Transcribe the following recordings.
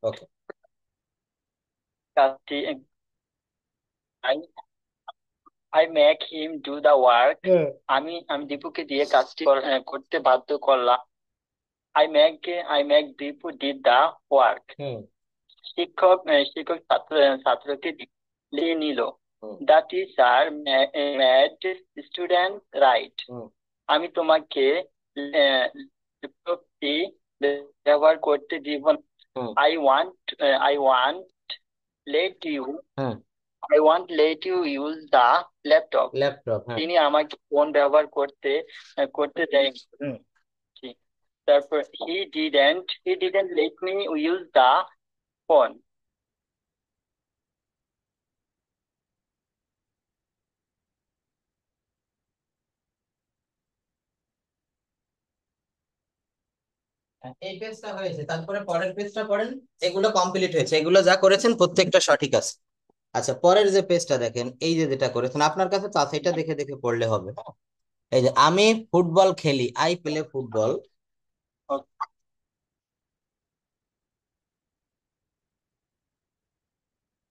ওকে। কাজটি I I make him do the work. আমি দীপুকে দিয়ে কাজটি করতে বাধ্য করলাম। I make Dipu did the work. হুম শিক্ষক ছাত্রকে লিখে নিল। হুম The teacher made student write. হুম আমি তোমাকে আহ, বিভক্তি ব্যবহার করতে দিব না। হুম I want I want let you hmm I won't let you use the laptop. Laptop, হ্যাঁ। তিনি আমাকে ফোন ব্যবহার করতে দেয়নি। জি। তারপর he didn't let me use the phone. এই পেজটা হয়েছে, তারপরে পরের পেজটা পড়েন। এগুলো কমপ্লিট হয়েছে, এগুলো যা করেছেন প্রত্যেকটা সঠিক আছে। আচ্ছা, পরের যে পেজটা দেখেন, এই যে যেটা করেছেন আপনার কাছে তো আছে, এটা দেখে দেখে পড়লে হবে। এই যে আমি ফুটবল খেলি, আই প্লে ফুটবল। Okay.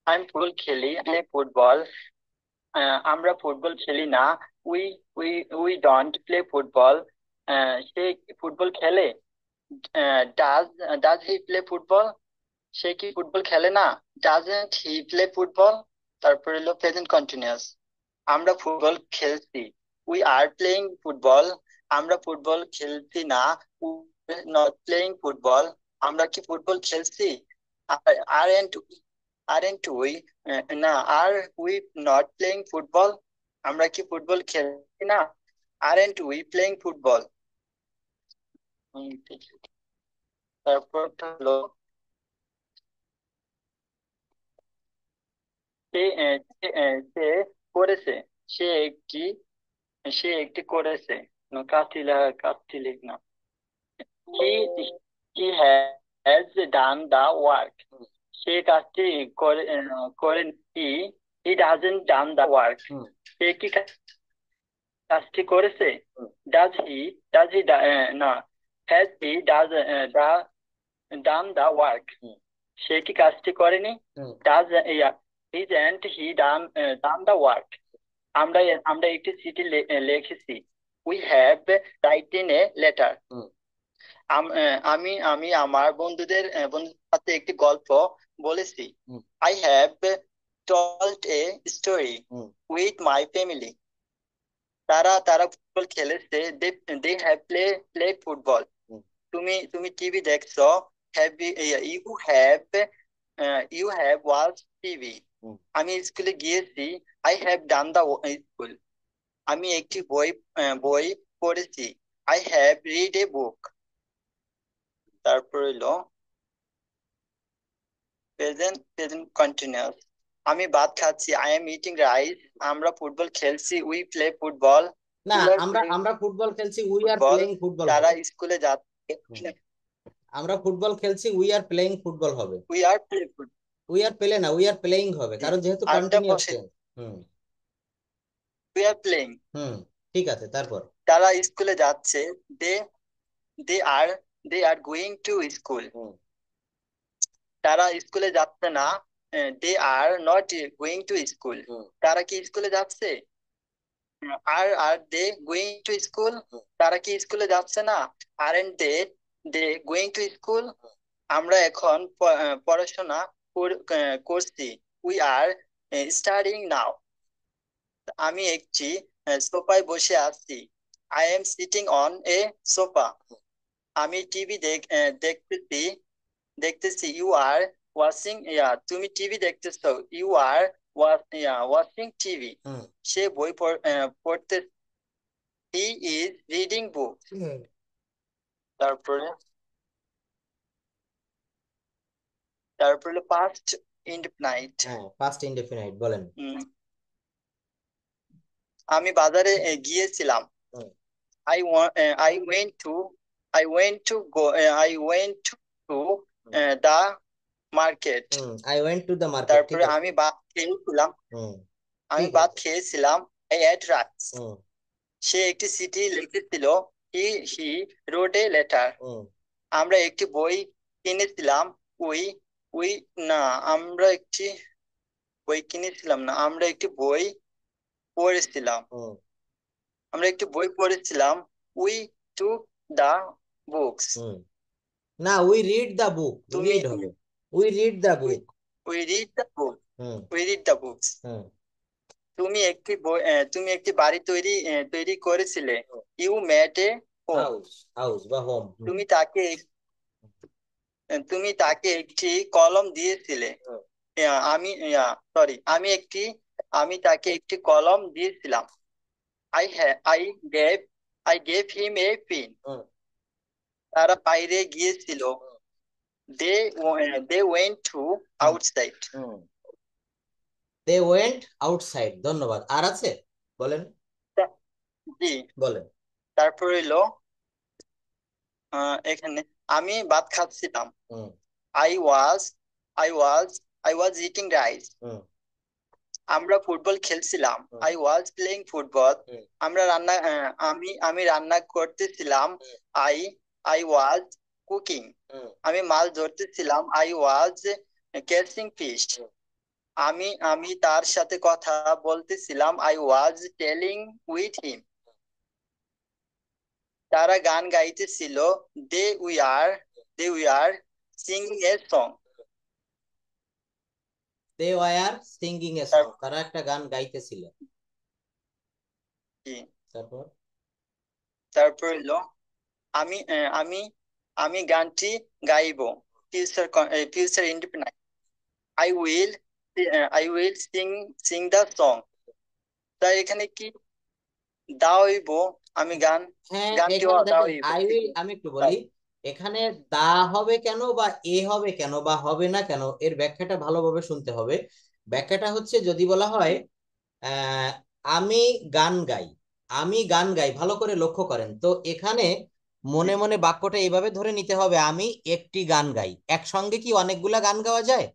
আমি ফুটবল খেলি, আমি ফুটবল। আমরা ফুটবল খেলি না। We we we don't play football. সে কি ফুটবল খেলে? Does does he play football? সে কি ফুটবল খেলে না? Doesn't he play football? তারপরে হলো প্রেজেন্ট কন্টিনিউয়াস। আমরা ফুটবল খেলছি। We are playing football. আমরা ফুটবল খেলছি না। Not playing football. আমরা কি ফুটবল খেলছি? আরেন্ট আরেন্ট উই না, are we not playing football? আমরা কি ফুটবল খেলছি না? Aren't we playing football? তারপর হলো সে সে করেছে। সে একটি সে একটি করেছে। কাজটি লিখ না। He he has done the work. সে কাজটি করেন। He doesn't done the work. হুম সে কি কাজটি করেছে? হুম Does he না, has he done the work? হুম সে কি কাজটি করেনি? হুম Does isn't he done the work? আমরা আমরা একটি চিঠি লিখেছি। We have written a letter. হুম আমি আমি আমার বন্ধুদের সাথে একটি গল্প বলেছি। Hmm I have told a story hmm with my family. তারা তারা ফুটবল খেলেছে। They have played football. Hmm তুমি টিভি দেখছো। Have you have watch TV. Hmm আমি স্কুলে গিয়েছি। I have done the school. আমি একটি বই পড়েছি। I have read a book. তারপর হইলো প্রেজেন্ট কন্টিনিউয়াস। আমি ভাত খাচ্ছি। I am eating rice. আমরা ফুটবল খেলছি। We play football. না, উই আর আমরা প্লেইং আমরা ফুটবল খেলছি, we are football. Playing football তারা হবে। স্কুলে যাচ্ছে। হুম। আমরা ফুটবল খেলছি, উই আর প্লেইং ফুটবল হবে। We are play football. We are play না, উই আর প্লেইং হবে, কারণ যেহেতু আরেকটা কন্টিনিউয়াস বসে। টেন্স। হুম উই আর প্লেইং। হুম ঠিক আছে, তারপর। তারা স্কুলে যাচ্ছে। They they are they are going to school. হুম তারা স্কুলে যাচ্ছে না। They are not going to school. হুম তারা কি স্কুলে যাচ্ছে? Are are they going to school. তারা কি স্কুলে যাচ্ছে না? Aren't they going to school? আমরা এখন পড়াশোনা করছি। We are studying now. আমি একটি সোফায় বসে আছি। I am sitting on a sofa. আমি টিভি দেখতেছি দেখতেছি। You are watching. তুমি টিভি দেখতেছো। You are watching TV. হুম সে বই পড়তে। He is reading book. হুম। তারপরে তারপরে পাস্ট ইনডিফিনাইট। হ্যাঁ, পাস্ট ইনডেফিনাইট বলেন। আমি বাজারে গিয়েছিলাম। হুম I want. I went to hmm the market. I went to the market, ঠিক তারপরে আছে। আমি ভাত খেয়েছিলাম। হুম আমি ঠিক ভাত আছে। খেয়েছিলাম। I ate rice. হুম সে একটি চিঠি লিখেছিল। He wrote a letter. হুম আমরা একটি বই কিনেছিলাম। We উই না, আমরা একটি বই কিনেছিলাম না, আমরা একটি বই পড়েছিলাম। হুম আমরা একটি বই পড়েছিলাম। We to the books. হুম না, উই রিড দ্য বুক, তুমি রিড হবে, we read the we book. We read the book. হুম উই রিড দ্য বুকস। হুম তুমি একটি বাড়ি তৈরি করেছিলে। You made a home. House, house বা হোম। তুমি তাকে তুমি তাকে একটি কলম দিয়েছিলে। আমি সরি, আমি তাকে একটি কলম দিয়েছিলাম। I gave I gave him a pen. তারা বাইরে গিয়েছিল। They they went to outside. They went outside, ধন্যবাদ। আর আছে, বলেন, জি। বলেন। তারপর হইলো এখানে আমি ভাত খাচ্ছিলাম। হুম I was I was I was eating rice. হুম আমরা ফুটবল খেলছিলাম। হুম আই ওয়াজ প্লেইং ফুটবল। হুম আমি রান্না করতেছিলাম। হুম আই আই ওয়াজ কুকিং। হুম আমি মাছ ধরতেছিলাম। I was catching fish. হুম। আমি তার সাথে কথা বলতেছিলাম। I was telling with him. তারা গান গাইতেছিল। They we are they we are singing a song. They were singing a song, তারা একটা গান গাইতেছিল। তারপর তারপর হলো আমি আমি আমি গানটি গাইবো। Future future independent. I will I will sing the song. তাই এখানে কি দা হইব? আমি হ্যাঁ, গানটি এখানে দা দেখেন, হইব, আই ঠিক উইল, আছে? আমি একটু তাই। বলি। এখানে দা হবে কেন বা এ হবে কেন বা হবে না কেন, এর ব্যাখ্যাটা ভালোভাবে শুনতে হবে। ব্যাখ্যাটা হচ্ছে, যদি বলা হয় আহ আমি গান গাই, আমি গান গাই, ভালো করে লক্ষ্য করেন তো এখানে মনে মনে বাক্যটা এইভাবে ধরে নিতে হবে, আমি একটি গান গাই। একসঙ্গে কি অনেকগুলা গান গাওয়া যায়?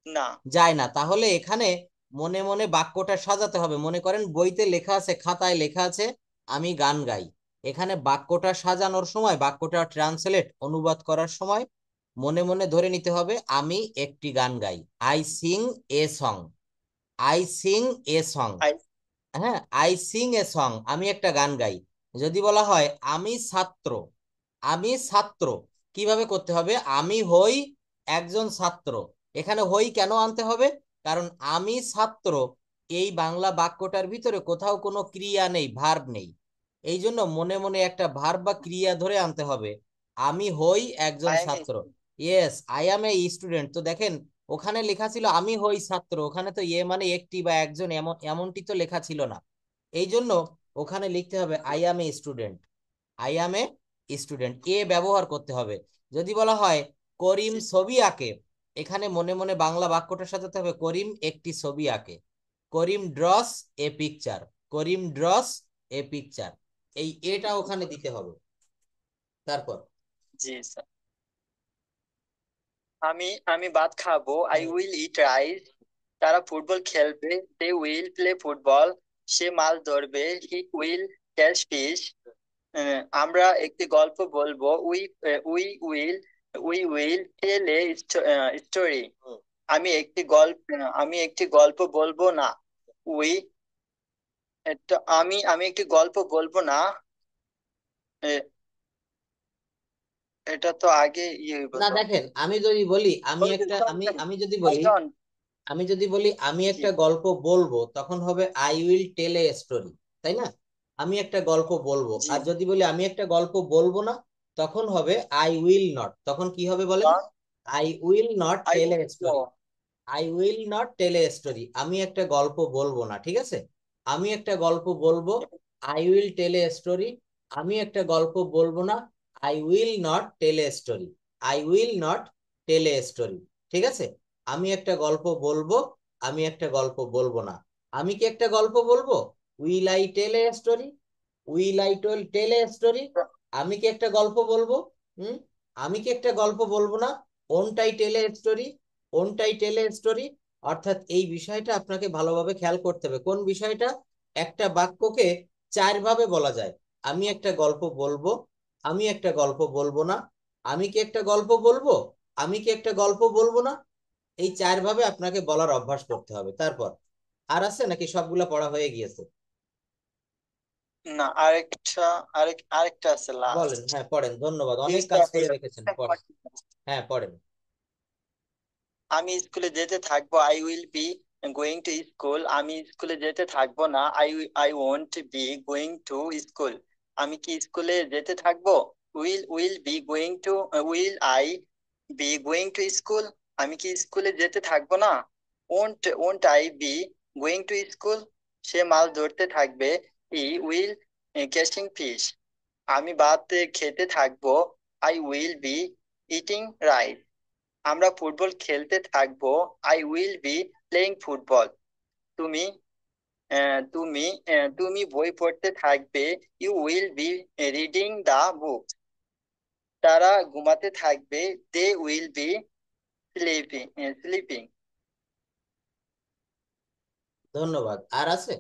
না। যায় না। তাহলে এখানে মনে মনে বাক্যটা সাজাতে হবে। মনে করেন বইতে লেখা আছে, খাতায় লেখা আছে আমি গান গাই। এখানে বাক্যটা সাজানোর সময়, বাক্যটা ট্রান্সলেট অনুবাদ করার সময় মনে মনে ধরে নিতে হবে আমি একটি গান গাই। I sing a song, I sing a song. I হ্যাঁ, আই সিং এ সং, আমি একটা গান গাই। যদি বলা হয় আমি ছাত্র, আমি ছাত্র, কিভাবে করতে হবে? আমি হই একজন ছাত্র। এখানে হই কেন আনতে হবে? কারণ আমি ছাত্র, এই বাংলা বাক্যটার ভিতরে কোথাও কোনো ক্রিয়া নেই, ভার্ব নেই। এই জন্য মনে মনে একটা ভার্ব বা ক্রিয়া ধরে আনতে হবে। আমি হই একজন আই এম ছাত্র। Yes, I am a student. তো দেখেন, ওখানে লেখা ছিল আমি হই ছাত্র, ওখানে তো এ মানে একটি বা একজন, এমনটি তো লেখা ছিল না। এই জন্য ওখানে লিখতে হবে I am a student, I am a student, a ব্যবহার করতে হবে। যদি বলা হয় করিম ছবি আঁকে, এখানে মনে মনে বাংলা বাক্যটার সাথে হবে করিম একটি ছবি আঁকে, Karim draws a picture, Karim draws a picture. এই এটা ওখানে দিতে হবে। তারপর জি স্যার। আমি আমি ভাত খাবো। I will eat rice. তারা ফুটবল খেলবে। They will play football. সে মাছ ধরবে। He will catch fish. আমরা একটি গল্প বলবো। We will tell a story. আমি একটি গল্প বলবো না। উই আমি একটি গল্প বলবো না। এ, এটা তো আগে ইয়ে হইব না, তো। দেখেন, আমি যদি বলি আমি একটা আমি আমি যদি আই বলি ডোন্ট। আমি যদি বলি আমি জি। একটা গল্প বলবো, তখন হবে I will tell a story, তাই না? আমি একটা গল্প বলবো। জি। আর যদি বলি আমি একটা গল্প বলবো না, তখন হবে আই উইল নট। তখন কি হবে বলেন? I will not I tell a will no. Story, I will not tell a story, আমি একটা গল্প বলবো না, ঠিক আছে? আমি একটা গল্প বলবো, I will tell a story. আমি একটা গল্প বলবো না, I will not tell a story, I will not tell a story. ঠিক আছে? আমি একটা গল্প বলবো, আমি একটা গল্প বলবো না। আমি কি একটা গল্প বলবো? Will I tell a story, will I tell a story. আমি কি একটা গল্প বলবো? হুম, আমি কি একটা গল্প বলবো না? Won't I tell a story, won't I tell a story. অর্থাৎ এই বিষয়টা আপনাকে ভালোভাবে খেয়াল করতে হবে। কোন বিষয়টা? একটা বাক্যকে চার ভাবে বলা যায়। আমি একটা গল্প বলবো, আমি একটা গল্প বলবো না, আমি কি একটা গল্প বলবো, আমি কি একটা গল্প বলবো না? এই 4 ভাবে আপনাকে বলার অভ্যাস করতে হবে। তারপর আর আছে নাকি সবগুলা পড়া হয়ে গিয়েছে? না, আরেকটা, আরেকটা আছে বলেন, লাস্ট। হ্যাঁ পড়েন, ধন্যবাদ, অনেক He's কাজ the করে রেখেছেন, পড়েন। হ্যাঁ পড়েন। আমি স্কুলে যেতে থাকবো, I will be going to school. আমি স্কুলে যেতে থাকবো না, I won't be going to school. আমি কি স্কুলে যেতে থাকবো? Will be going to, will I be going to school. আমি কি স্কুলে যেতে থাকবো না? Won't I be going to school. সে মাছ ধরতে থাকবে, হি উইল ক্যাচিং ফিশ। আমি ভাত খেতে থাকবো, I will be eating rice. আমরা ফুটবল খেলতে থাকবো, I will be playing football. তুমি তুমি বই পড়তে থাকবে, ইউ উইল বি রিডিং দা বুক। তারা ঘুমাতে থাকবে, দে উইল বি স্লিপিং। ধন্যবাদ। আর আছে?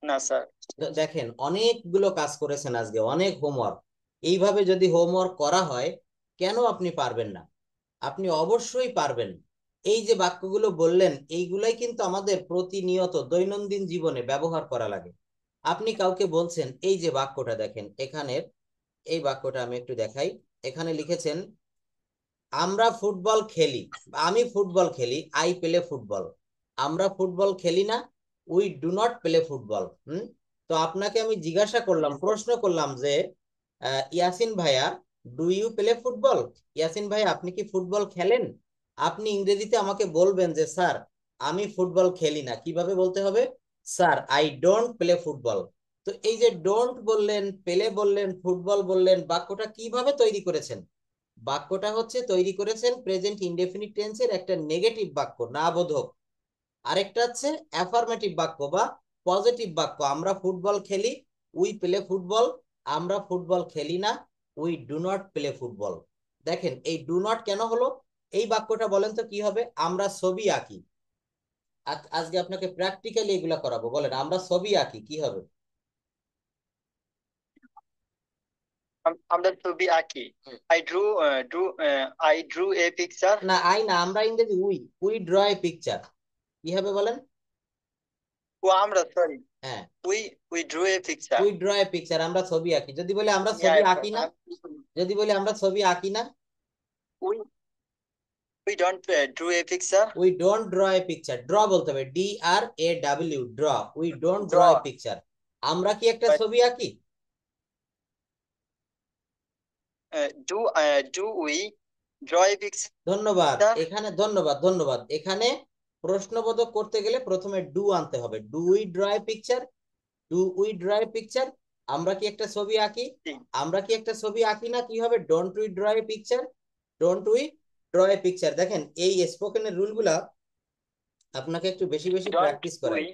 না স্যার। দেখেন অনেকগুলো কাজ করেছেন আজকে, অনেক হোমওয়ার্ক। এইভাবে যদি হোমওয়ার্ক করা হয়, কেন আপনি পারবেন না? আপনি অবশ্যই পারবেন। এই যে বাক্যগুলো বললেন, এইগুলাই কিন্তু আমাদের প্রতিনিয়ত দৈনন্দিন জীবনে ব্যবহার করা লাগে। আপনি কাউকে বলছেন, এই যে বাক্যটা দেখেন এখানের, এই বাক্যটা আমি একটু দেখাই। এখানে লিখেছেন, আমরা ফুটবল খেলি, আমি ফুটবল খেলি, আই প্লে ফুটবল। আমরা ফুটবল খেলি না, we do not play football. তো আপনাকে আমি জিজ্ঞাসা করলাম, প্রশ্ন করলাম যে ইয়াসিন ভাইয়া, do you play football? Yasin ভাই, আপনি কি ফুটবল খেলেন? আপনি ইংরেজিতে আমাকে বলবেন যে স্যার, আমি ফুটবল খেলি না। কিভাবে বলতে হবে? Sir, I don't play football. তো এই যে ডোন্ট বললেন, পেলে বললেন, ফুটবল বললেন, বাক্যটা কিভাবে তৈরি করেছেন? বাক্যটা হচ্ছে তৈরি করেছেন প্রেজেন্ট ইনডেফিনিট টেন্সের একটা নেগেটিভ বাক্য, না বোধক। আরেকটা হচ্ছে অ্যাফার্মেটিভ বাক্য বা পজিটিভ বাক্য, আমরা ফুটবল খেলি, উই প্লে ফুটবল। আমরা ফুটবল খেলি না, we do not play football. দেখেন এই ডু নট কেন হলো? এই বাক্যটা বলেন তো কি হবে? আমরা ছবি আঁকি। আজকে আপনাকে প্র্যাকটিক্যালি এগুলা করাবো, বলেন আমরা ছবি আঁকি, কি হবে? আমরা ছবি আঁকি, হুম। I drew drew I drew a picture. না, আই না, আমরা ইংরেজি we, we draw a picture. কি হবে বলেন? ও আমরা, সরি, হ্যাঁ, we we drew a picture. We draw a picture, আমরা ছবি আঁকি। যদি বলি আমরা ছবি আঁকি না, যদি বলি আমরা ছবি আঁকি না, we we don't drew a picture. We don't draw a picture. Draw বলতে হবে, DRAW, draw. We don't draw draw, a picture. আমরা কি একটা ছবি আঁকি? Do do we draw a picture. ধন্যবাদ। এখানে ধন্যবাদ, ধন্যবাদ। এখানে প্রশ্নবোধক করতে গেলে প্রথমে ডু আনতে হবে। Do we draw a picture? Do we draw a picture? আমরা কি একটা ছবি আঁকি? আমরা কি একটা ছবি আঁকি না? কি হবে? Don't we draw a picture? Don't we draw a picture. দেখেন এই স্পোকেনের রুলগুলা আপনাকে একটু বেশি বেশি ডোন্ট প্র্যাকটিস উই। করাই।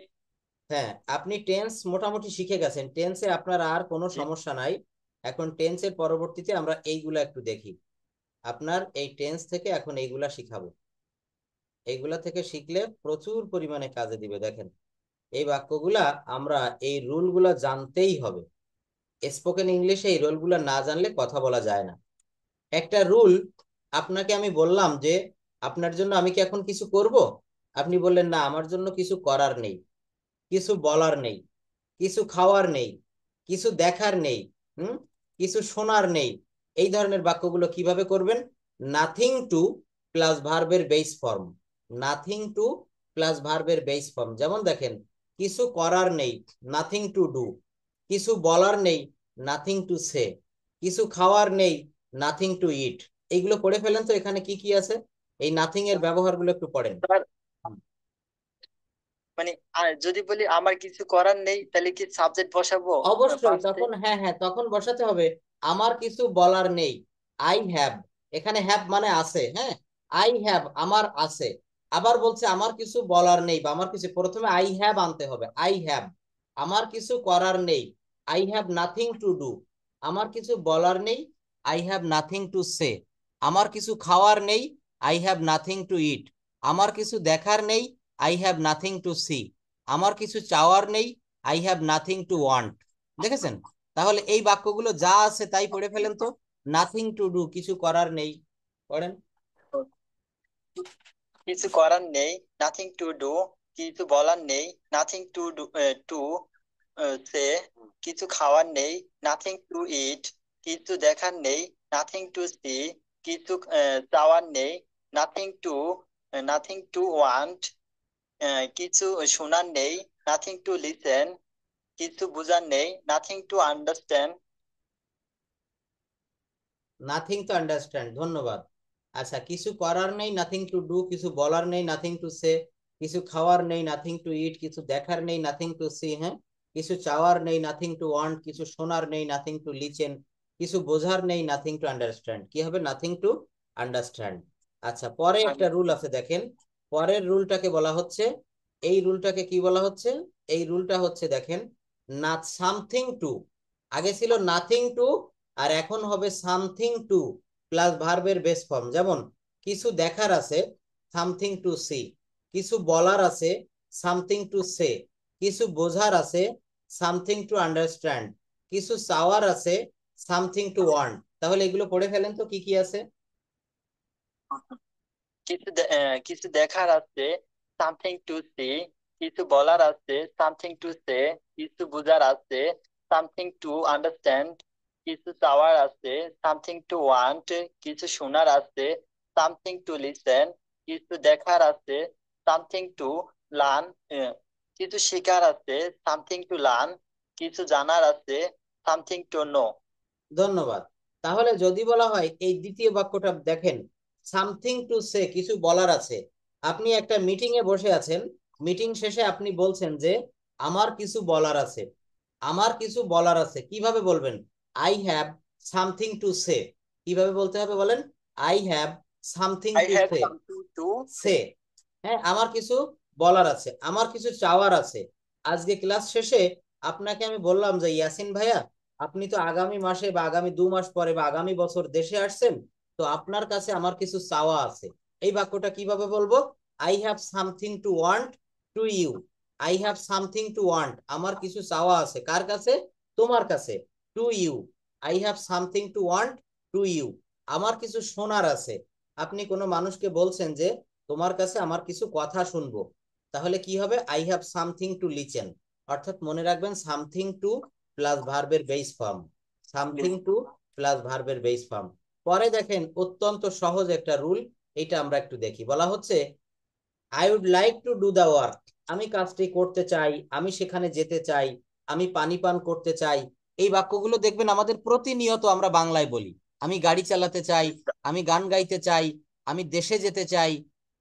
হ্যাঁ, আপনি টেন্স মোটামুটি শিখে গেছেন, টেন্সে আপনার আর কোনো সমস্যা নাই। এখন টেন্সের পরবর্তীতে আমরা এইগুলা একটু দেখি। আপনার এই টেন্স থেকে এখন এইগুলা শিখাবো। এইগুলা থেকে শিখলে প্রচুর পরিমাণে কাজে দিবে। দেখেন এই বাক্যগুলা আমরা, এই রুলগুলা জানতেই হবে। স্পোকেন ইংলিশে এই রুলগুলা না জানলে কথা বলা যায় না। একটা রুল, আপনাকে আমি বললাম যে আপনার জন্য আমি কি এখন কিছু করব? আপনি বললেন না, আমার জন্য কিছু করার নেই, কিছু বলার নেই, কিছু খাওয়ার নেই, কিছু দেখার নেই, হুম, কিছু শোনার নেই। এই ধরনের বাক্যগুলো কিভাবে করবেন? নাথিং টু প্লাস ভার্বের base form. Nothing to plus ভার্বের বেস ফর্ম। যেমন দেখেন, কিছু করার নেই, নাথিং টু ডু। কিছু বলার নেই, নাথিং টু সে। কিছু খাওয়ার নেই, নাথিং টু ইট। এইগুলো পড়ে ফেলেন তো, এখানে কি কি আছে? এই নাথিং এর ব্যবহারগুলো একটু পড়েন। স্যার, মানে যদি বলি আমার কিছু করার নেই, তাহলে কি সাবজেক্ট বসাবো অবশ্যই পাঁচতে? তখন, হ্যাঁ হ্যাঁ, তখন বসাতে হবে আমার কিছু বলার নেই। আই হ্যাভ, এখানে হ্যাভ মানে আছে, হ্যাঁ। আই হ্যাভ, আমার আছে। আবার বলছে আমার কিছু বলার নেই বা আমার কিছু, প্রথমে আই হ্যাভ আনতে হবে। আই হ্যাভ, আমার কিছু করার নেই। I have nothing to do, আমার কিছু বলার নেই। I have nothing to say, আমার কিছু খাওয়ার নেই। I have nothing to eat, আমার কিছু দেখার নেই। I have nothing to see, আমার কিছু চাওয়ার নেই। I have nothing to want. দেখেছেন? তাহলে এই বাক্যগুলো যা আছে তাই পড়ে ফেলেন তো। নাথিং টু ডু, কিছু করার নেই। পড়েন। কিছু করার নেই, নাথিং টু ডু। কিছু বলার নেই, nothing to do, to say. কিছু খাওয়ার নেই, নাথিং টু ইট। কিছু দেখার নেই, নাথিং টু সি। কিছু চাওয়ার নেই, নাথিং টু ওয়ান্ট। কিছু শোনার নেই, নাথিং টু লিসেন। কিছু বোঝার নেই, nothing to understand. Nothing to understand, ধন্যবাদ। আচ্ছা, কিছু করার নেই, নাথিং টু ডু। কিছু বলার নেই, নাথিং টু সে। কিছু খাওয়ার নেই, নাথিং টু ইট। কিছু দেখার নেই, নাথিং টু সি। হ্যাঁ, কিছু চাওয়ার নেই, নাথিং টু ওয়ান্ট। কিছু শোনার নেই, নাথিং টু লিচেন। কিছু বোঝার নেই, নাথিং টু আন্ডারস্ট্যান্ড। কি হবে? Nothing to understand. আচ্ছা, পরে একটা রুল আছে দেখেন। পরের রুলটাকে বলা হচ্ছে, এই রুলটাকে কি বলা হচ্ছে? এই রুলটা হচ্ছে দেখেন, না সামথিং টু। আগে ছিল নাথিং টু, আর এখন হবে সামথিং টু প্লাস ভার্বের বেস ফর্ম। যেমন কিছু দেখার আছে, সামথিং টু সি। কিছু বলার আছে, সামথিং টু সে। কিছু বোঝার আছে, সামথিং টু আন্ডারস্ট্যান্ড। কিছু চাওয়ার আছে, সামথিং টু ওয়ান্ট। তাহলে এগুলো পড়ে ফেলেন তো, কি কি আছে। কিছু দেখার আছে, সামথিং টু সি। কিছু বলার আছে, সামথিং টু সে। কিছু বোঝার আছে, সামথিং টু আন্ডারস্ট্যান্ড। কিছু চাওয়ার আছে, সামথিং টু ওয়ান্ট। কিছু শোনার আছে, সামথিং টু লিসেন। কিছু দেখার আছে, সামথিং টু লার্ন। কিছু শেখার আছে, সামথিং টু লার্ন। কিছু জানার আছে, সামথিং টু নো। ধন্যবাদ। তাহলে যদি বলা হয় এই দ্বিতীয় বাক্যটা দেখেন, সামথিং টু সে, কিছু বলার আছে। আপনি একটা মিটিং এ বসে আছেন, মিটিং শেষে আপনি বলছেন যে আমার কিছু বলার আছে। আমার কিছু বলার আছে কিভাবে বলবেন? I have something to say. কিভাবে বলতে হবে বলেন? I have something I to have say. Something to say. Say, হ্যাঁ, আমার কিছু বলার আছে, আমার কিছু চাওয়ার আছে। আজকে ক্লাস শেষে আপনাকে আমি বললাম যে ইয়াসিন ভাইয়া, আপনি তো আগামী মাসে বা আগামী 2 মাস পরে বা আগামী বছর দেশে আসছেন, তো আপনার কাছে আমার কিছু চাওয়া আছে। এই বাক্যটা কিভাবে বলবো? I have something to want to you. I have something to want, আমার কিছু চাওয়া আছে। কার কাছে? তোমার কাছে। To you, I have something to want to you. আমার কিছু শোনার আছে। আপনি কোনো মানুষকে বলছেন যে তোমার কাছে আমার কিছু কথা শুনবো, তাহলে কি হবে? I have something two listen. অর্থাৎ মনে রাখবেন, সামথিং টু প্লাস ভার্বের base form. Something to plus ভার্বের বেস ফর্ম। পরে দেখেন অত্যন্ত সহজ একটা রুল, এটা আমরা একটু দেখি। বলা হচ্ছে I would like to do the work. আমি কাজটি করতে চাই, আমি সেখানে যেতে চাই, আমি পানি পান করতে চাই। এই বাক্যগুলো দেখবেন আমাদের প্রতিনিয়ত আমরা বাংলায় বলি। আমি গাড়ি চালাতে চাই, আমি গান গাইতে চাই, আমি দেশে যেতে চাই,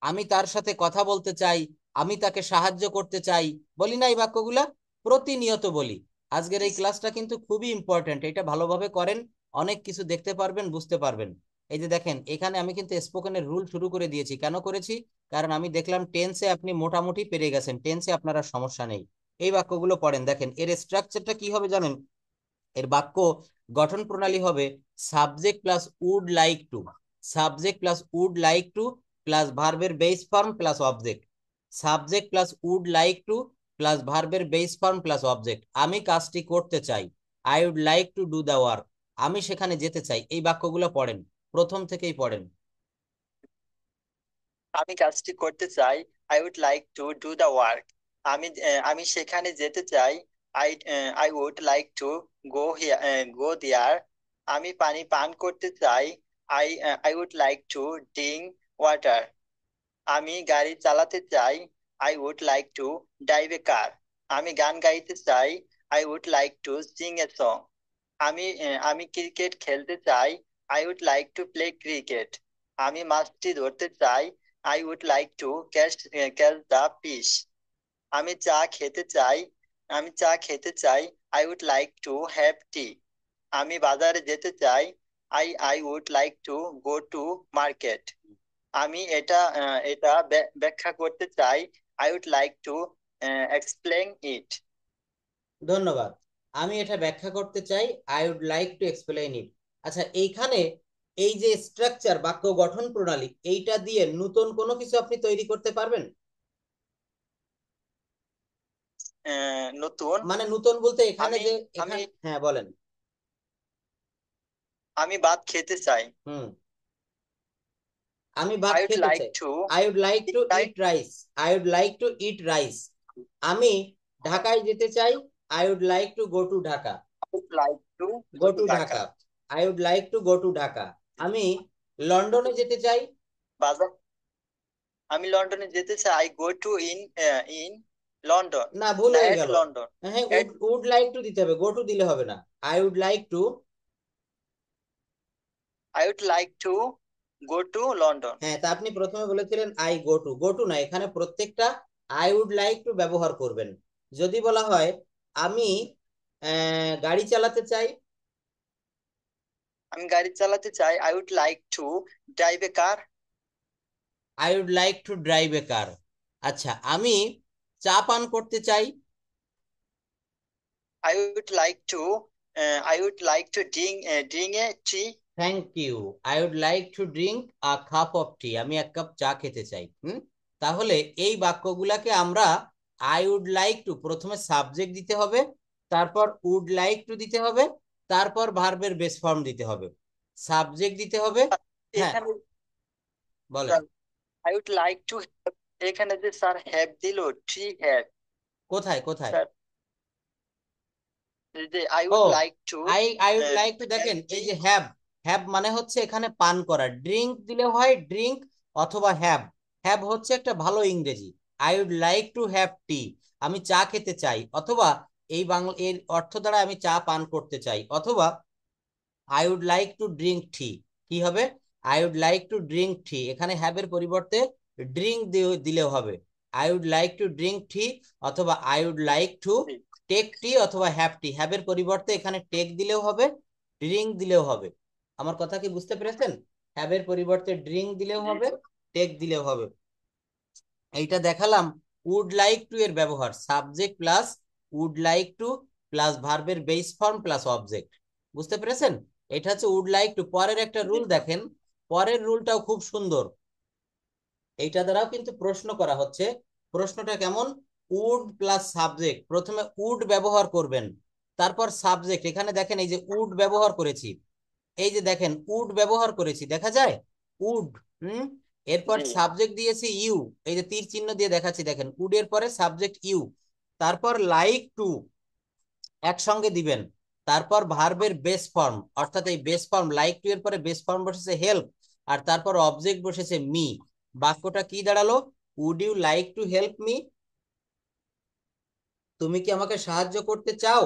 আমি তার সাথে কথা বলতে চাই, আমি তাকে সাহায্য করতে চাই। বলি না এই বাক্যগুলা? প্রতিনিয়ত বলি। আজকের এই ক্লাসটা কিন্তু খুবই ইম্পর্ট্যান্ট, এটা ভালোভাবে করেন, অনেক কিছু দেখতে পারবেন, বুঝতে পারবেন। এই যে দেখেন, এখানে আমি কিন্তু স্পোকেনের রুল শুরু করে দিয়েছি। কেন করেছি? কারণ আমি দেখলাম টেন্সে আপনি মোটামুটি পেরে গেছেন, টেন্সে আপনার আর সমস্যা নেই। এই বাক্যগুলো পড়েন, দেখেন এর স্ট্রাকচারটা কি হবে জানেন? এর বাক্য গঠন প্রণালী হবে subject plus would like to. Subject plus would like to plus ভার্বের base form plus object. Subject plus would like to plus ভার্বের বেস ফর্ম প্লাস অবজেক্ট। আমি কাজটি করতে চাই, I would like to do the work. আমি সেখানে যেতে চাই। এই বাক্যগুলো পড়েন, প্রথম থেকেই পড়েন। আমি কাজটি করতে চাই, I would like to do the work. আমি সেখানে যেতে চাই, I I would like to go there. আমি পানি পান করতে চাই, I would like to drink water. আমি গাড়ি চালাতে চাই, I would like to drive a car. আমি গান গাইতে চাই, I would like to sing a song. আমি ক্রিকেট খেলতে চাই, I would like to play cricket. আমি মাছটি ধরতে চাই, I would like to catch the fish. আমি চা খেতে চাই, I would like to have tea. আমি বাজারে যেতে চাই, I would like to go to market. আমি এটা ব্যাখ্যা করতে চাই, I would like to explain it. ধন্যবাদ। আমি এটা ব্যাখ্যা করতে চাই, I would like to explain it. আচ্ছা, এইখানে এই যে স্ট্রাকচার, বাক্য গঠন প্রণালী, এইটা দিয়ে নতুন কোনো কিছু আপনি তৈরি করতে পারবেন? নতুন। মানে নতুন বলতে এখানে আমি যে আমি এখানে, হ্যাঁ বলেন। আমি ভাত খেতে চাই। হুম। আমি ভাত I would খেতে like চাই। to I would like eat to rice. Eat rice. I would like to eat rice. আমি ঢাকায় যেতে চাই। I would like to go to Dhaka. I would like to go go to to Dhaka. Dhaka. I would like to go to Dhaka. আমি লন্ডনে যেতে চাই। বাজার আমি লন্ডনে যেতে চাই। I go to in London. না, ভুল না, হয়ে at গেল। London. হ্যাঁ, At would would like to দিতে হবে, গো টু দিলে হবে না। I would like to. I would like to go to London. হ্যাঁ, তা আপনি প্রথমে বলেছিলেন I go to. Go two না, এখানে প্রত্যেকটা আই উড লাইক টু ব্যবহার করবেন। যদি বলা হয় আমি গাড়ি চালাতে চাই। আমি গাড়ি চালাতে চাই। I would like to drive a car. I would like to drive a car. আচ্ছা, আমি চা পান করতে চাই। I would like to drink a tea. Thank you. I would like to drink a cup of tea. আমি এক cup চা খেতে চাই। তাহলে এই বাক্যগুলাকে আমরা আই উড লাইক টু, প্রথমে সাবজেক্ট দিতে হবে, তারপর উড লাইক টু দিতে হবে, তারপর ভার্বের বেস ফর্ম দিতে হবে। সাবজেক্ট দিতে হবে। হ্যাঁ, এখানে বলেন। I would like to have, এখানে যে স্যার হ্যাভ দিল, ট্রি হ্যাভ, কোথায় কোথায়? স্যার এই যে I ও, would like to I would like to, have দেখেন এই tea. যে হ্যাভ। হ্যাভ মানে হচ্ছে এখানে পান করা। ড্রিঙ্ক দিলে হয় ড্রিঙ্ক অথবা হ্যাভ। হ্যাভ হচ্ছে একটা ভালো ইংরেজি। I would like to have tea, আমি চা খেতে চাই, অথবা এই বাংলা এর অর্থ দ্বারা আমি চা পান করতে চাই, অথবা I would like to drink tea. কি হবে? I would like to drink tea, এখানে হ্যাভের পরিবর্তে ড্রিঙ্ক দিলেও হবে। I would like to drink tea, অথবা I would like to take tea, অথবা হ্যাভ টি। হ্যাভের পরিবর্তে এখানে টেক দিলেও হবে, ড্রিঙ্ক দিলেও হবে। আমার কথা কি বুঝতে পেরেছেন? হ্যাভের পরিবর্তে ড্রিঙ্ক দিলেও জি হবে, টেক দিলেও হবে। এইটা দেখালাম উড লাইক টু এর ব্যবহার। Subject plus would like to plus ভার্বের বেস ফর্ম প্লাস অবজেক্ট। বুঝতে পেরেছেন? এটা হচ্ছে উড লাইক টু। পরের একটা জি রুল স্যার। দেখেন। পরের রুলটাও খুব সুন্দর। এইটা দ্বারাও কিন্তু প্রশ্ন করা হচ্ছে। প্রশ্নটা কেমন? উড প্লাস সাবজেক্ট, প্রথমে উড ব্যবহার করবেন, তারপর সাবজেক্ট। এখানে দেখেন এই যে উড ব্যবহার করেছি, এই যে দেখেন উড ব্যবহার করেছি, দেখা যায় উড। হুম। এরপর জি সাবজেক্ট দিয়েছি ইউ, এই যে তীর চিহ্ন দিয়ে দেখাচ্ছি, দেখেন উডের পরে সাবজেক্ট ইউ, তারপর লাইক টু একসঙ্গে দিবেন, তারপর ভার্বের বেস ফর্ম, অর্থাৎ এই বেস ফর্ম লাইক টু এর পরে বেস ফর্ম বসেছে হেল্প, আর তারপর অবজেক্ট বসেছে মি। বাক্যটা কি দাঁড়ালো? Would you like to help me? তুমি কি আমাকে সাহায্য করতে চাও?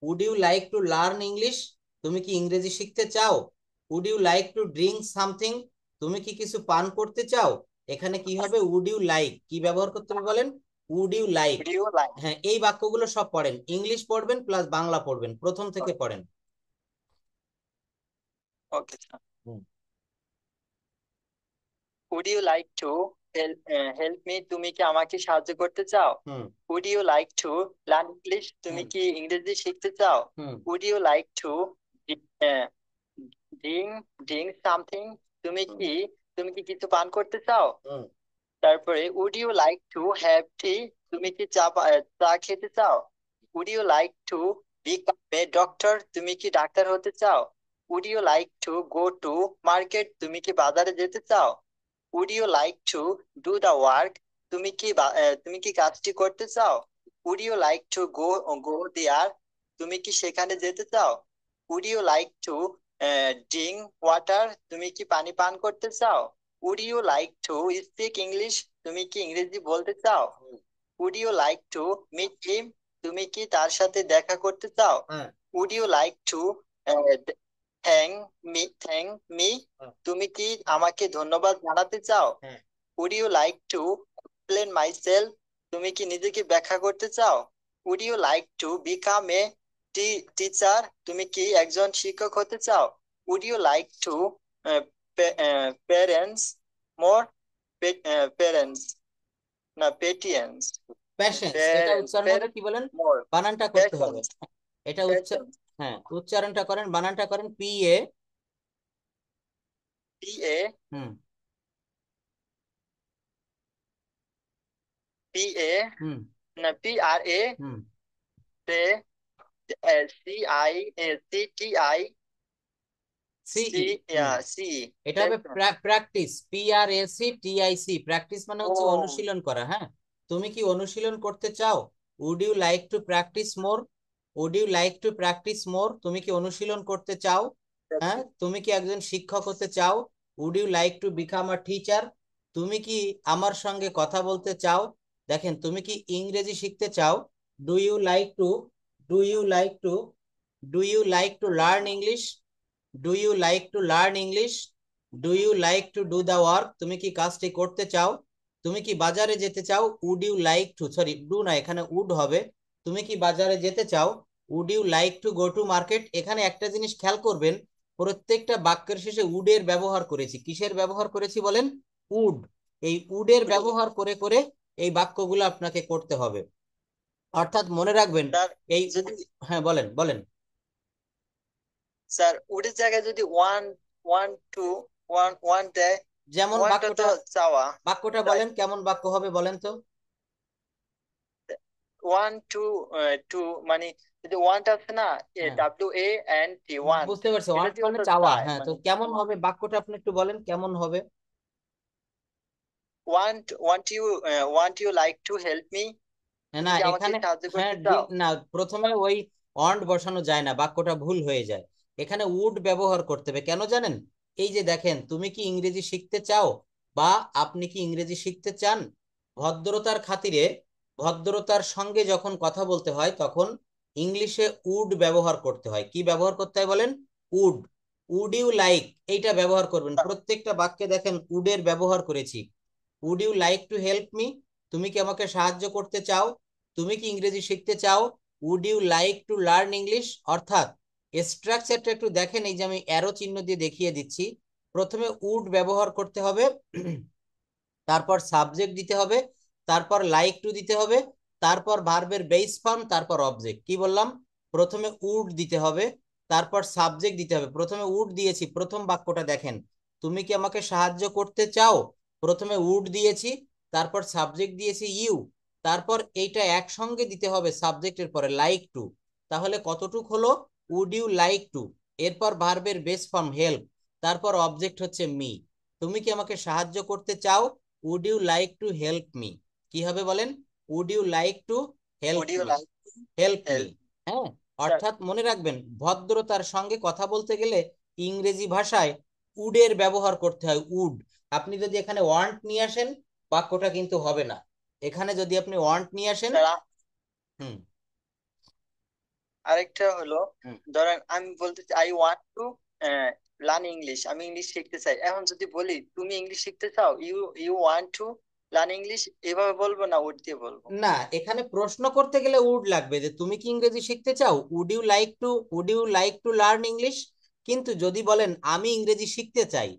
Would you like to learn English? তুমি কি ইংরেজি শিখতে চাও? Would you like to drink something? তুমি কি কিছু পান করতে চাও? এখানে কি হবে? উড ইউ লাইক কি ব্যবহার করতে হবে বলেন? Would you like. Video like. হ্যাঁ, এই বাক্যগুলো সব পড়েন, ইংলিশ পড়বেন প্লাস বাংলা পড়বেন, প্রথম থেকে পড়েন। Okay sir. Hmm. Would you like to help me? তুমি কি আমাকে সাহায্য করতে চাও? হুম। Would you like to learn English? তুমি হুম। কি ইংরেজি শিখতে চাও? হুম। Would you like to uh, drink something? তুমি হুম। কি তুমি কি কিছু পান করতে চাও? হুম। তারপরে would you like to have tea? তুমি কি চা খেতে চাও? Would you like to become a doctor? তুমি কি ডাক্তার হতে চাও? Would you like to go to market? তুমি কি বাজারে যেতে চাও? Would you like to do the work? তুমি কি কাজটি করতে চাও? Would you like to go there? তুমি কি সেখানে যেতে চাও? Would you like to drink water? তুমি কি পানি পান করতে চাও? Would you like to speak English? তুমি কি ইংরেজি বলতে চাও? Would you like to meet him? তুমি কি তার সাথে দেখা করতে চাও? হ্যাঁ। Would you like to uh, thank me? হ্যাঁ। তুমি কি আমাকে ধন্যবাদ জানাতে চাও? হ্যাঁ। Would you like to explain myself? তুমি কি নিজেকে ব্যাখ্যা করতে চাও? Would you like to become a teacher? তুমি কি একজন শিক্ষক হতে চাও? Would you like to parents more parents না patience প্যাশেন্স, এটা উচ্চারণ হবে parents কি বলেন? more বানানটা করতে হবে। patience এটা patience হ্যাঁ, উচ্চারণটা করেন, বানানটা করেন পি এ। P A হুম। P A হুম। না P R A হুম। C I C T I C C, C, এটা তাই হবে তো? প্র্যাকটিস, PRACTIC, প্র্যাকটিস মানে হচ্ছে ও, অনুশীলন করা। হ্যাঁ, তুমি কি অনুশীলন করতে চাও? Would you like to practise more? Would you like to practise more? তুমি কি অনুশীলন করতে চাও? হ্যাঁ, তুমি কি একজন শিক্ষক হতে চাও? Would you like to become a teacher? তুমি কি আমার সঙ্গে কথা বলতে চাও? দেখেন, তুমি কি ইংরেজি শিখতে চাও? Do you like to, do you like to, do you like to learn English? Do you like to learn English? Do you like to do the work? তুমি কি কাজটি করতে চাও? তুমি কি বাজারে যেতে চাও? Would you like to, sorry do না, এখানে উড হবে। তুমি কি বাজারে যেতে চাও? Would you like to go to market? এখানে একটা জিনিস খেয়াল করবেন, প্রত্যেকটা বাক্যের শেষে উডের ব্যবহার করেছি। কিসের ব্যবহার করেছি বলেন? উড। এই উডের ব্যবহার করে করে এই বাক্যগুলো আপনাকে করতে হবে। অর্থাৎ মনে রাখবেন স্যার এই যদি, হ্যাঁ, বলেন বলেন। স্যার উডের জায়গায় যদি want, want to, want want দেয়, যেমন ওয়ানটা তো বাক্যটা, চাওয়া, বাক্যটা তাই? বলেন কেমন বাক্য হবে বলেন তো। ওয়ান টু, টু মানে যদি ওয়ানটা আছে না, হ্যাঁ, WANT, ওয়ান, বুঝতে পারছি, এটা ওয়ান্ট দিয়েও মানে তো চাওয়া। চায় হ্যাঁ, তো মানে। কেমন হবে বাক্যটা আপনি একটু বলেন কেমন হবে। Want you like to help me? তুমি না, কি আমাকে এখানে সাহায্য হ্যাঁ করতে চাও? না, প্রথমে ওই অন্ড বসানো যায় না, বাক্যটা ভুল হয়ে যায়। এখানে উড ব্যবহার করতে হবে, কেন জানেন? এই যে দেখেন, তুমি কি ইংরেজি শিখতে চাও বা আপনি কি ইংরেজি শিখতে চান, ভদ্রতার খাতিরে, ভদ্রতার সঙ্গে যখন কথা বলতে হয় তখন ইংলিশে উড ব্যবহার করতে হয়। কি ব্যবহার করতে হয় বলেন? উড। উড ইউ লাইক, এইটা ব্যবহার করবেন প্রত্যেকটা বাক্যে। দেখেন উডের ব্যবহার করেছি। Would you like to help me? তুমি কি আমাকে সাহায্য করতে চাও? তুমি কি ইংরেজি শিখতে চাও? Would you like to learn English? অর্থাৎ স্ট্রাকচারটা একটু দেখেন, এই যে আমি অ্যারো চিহ্ন দিয়ে দেখিয়ে দিচ্ছি। প্রথমে উড ব্যবহার করতে হবে, তারপর সাবজেক্ট দিতে হবে, তারপর লাইক টু দিতে হবে, তারপর ভার্বের বেস ফর্ম, তারপর অবজেক্ট। কি বললাম? প্রথমে উড দিতে হবে, তারপর সাবজেক্ট দিতে হবে। প্রথমে উড দিয়েছি, প্রথম বাক্যটা দেখেন, তুমি কি আমাকে সাহায্য করতে চাও? প্রথমে উড দিয়েছি, তারপর সাবজেক্ট দিয়েছি ইউ, তারপর এইটা একসঙ্গে দিতে হবে সাবজেক্টের পরে লাইক টু। তাহলে কতটুক হলো? উড ইউ লাইক টু, এরপর ভার্বের বেস ফর্ম হেল্প, তারপর অবজেক্ট হচ্ছে মি। তুমি কি আমাকে সাহায্য করতে চাও? Would you like to help me? কি হবে বলেন? Would you like to help would you me, like help me. Help? হ্যাঁ, স্যার, অর্থাৎ মনে রাখবেন, ভদ্রতার সঙ্গে কথা বলতে গেলে ইংরেজি ভাষায় উডের ব্যবহার করতে হয়, উড। আপনি যদি এখানে ওয়ান্ট নিয়ে আসেন, বাক্যটা কিন্তু হবে না। এখানে যদি আপনি ওয়ান্ট নিয়ে আসেন, স্যার হুম, আরেকটা হলো, হুম, ধরেন আমি বলতে চাই I want to learn English, আমি ইংলিশ শিখতে চাই। এখন যদি বলি তুমি ইংলিশ শিখতে চাও, you you want to learn English, এভাবে বলবো না উড দিয়ে বলবো? না, এখানে প্রশ্ন করতে গেলে উড লাগবে, যে তুমি কি ইংরেজি শিখতে চাও? Would you like to, would you like to learn English? কিন্তু যদি বলেন আমি ইংরেজি শিখতে চাই,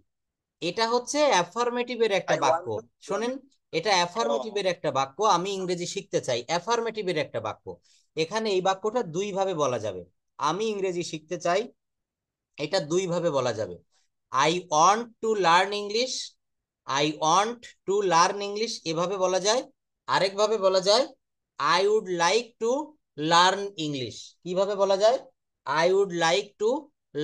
এটা হচ্ছে অ্যাফার্মেটিভের একটা আই বাক্য। Want to. শোনেন, এটা ও, অ্যাফার্মেটিভের একটা বাক্য, আমি ইংরেজি শিখতে চাই, অ্যাফার্মেটিভের একটা বাক্য। এখানে এই বাক্যটা দুই ভাবে বলা যাবে। আমি ইংরেজি শিখতে চাই, এটা দুই ভাবে বলা যাবে। I want to learn English, I want to learn English এভাবে বলা যায়। আরেকভাবে বলা যায়, I would like to learn English. কিভাবে বলা যায়? I would like to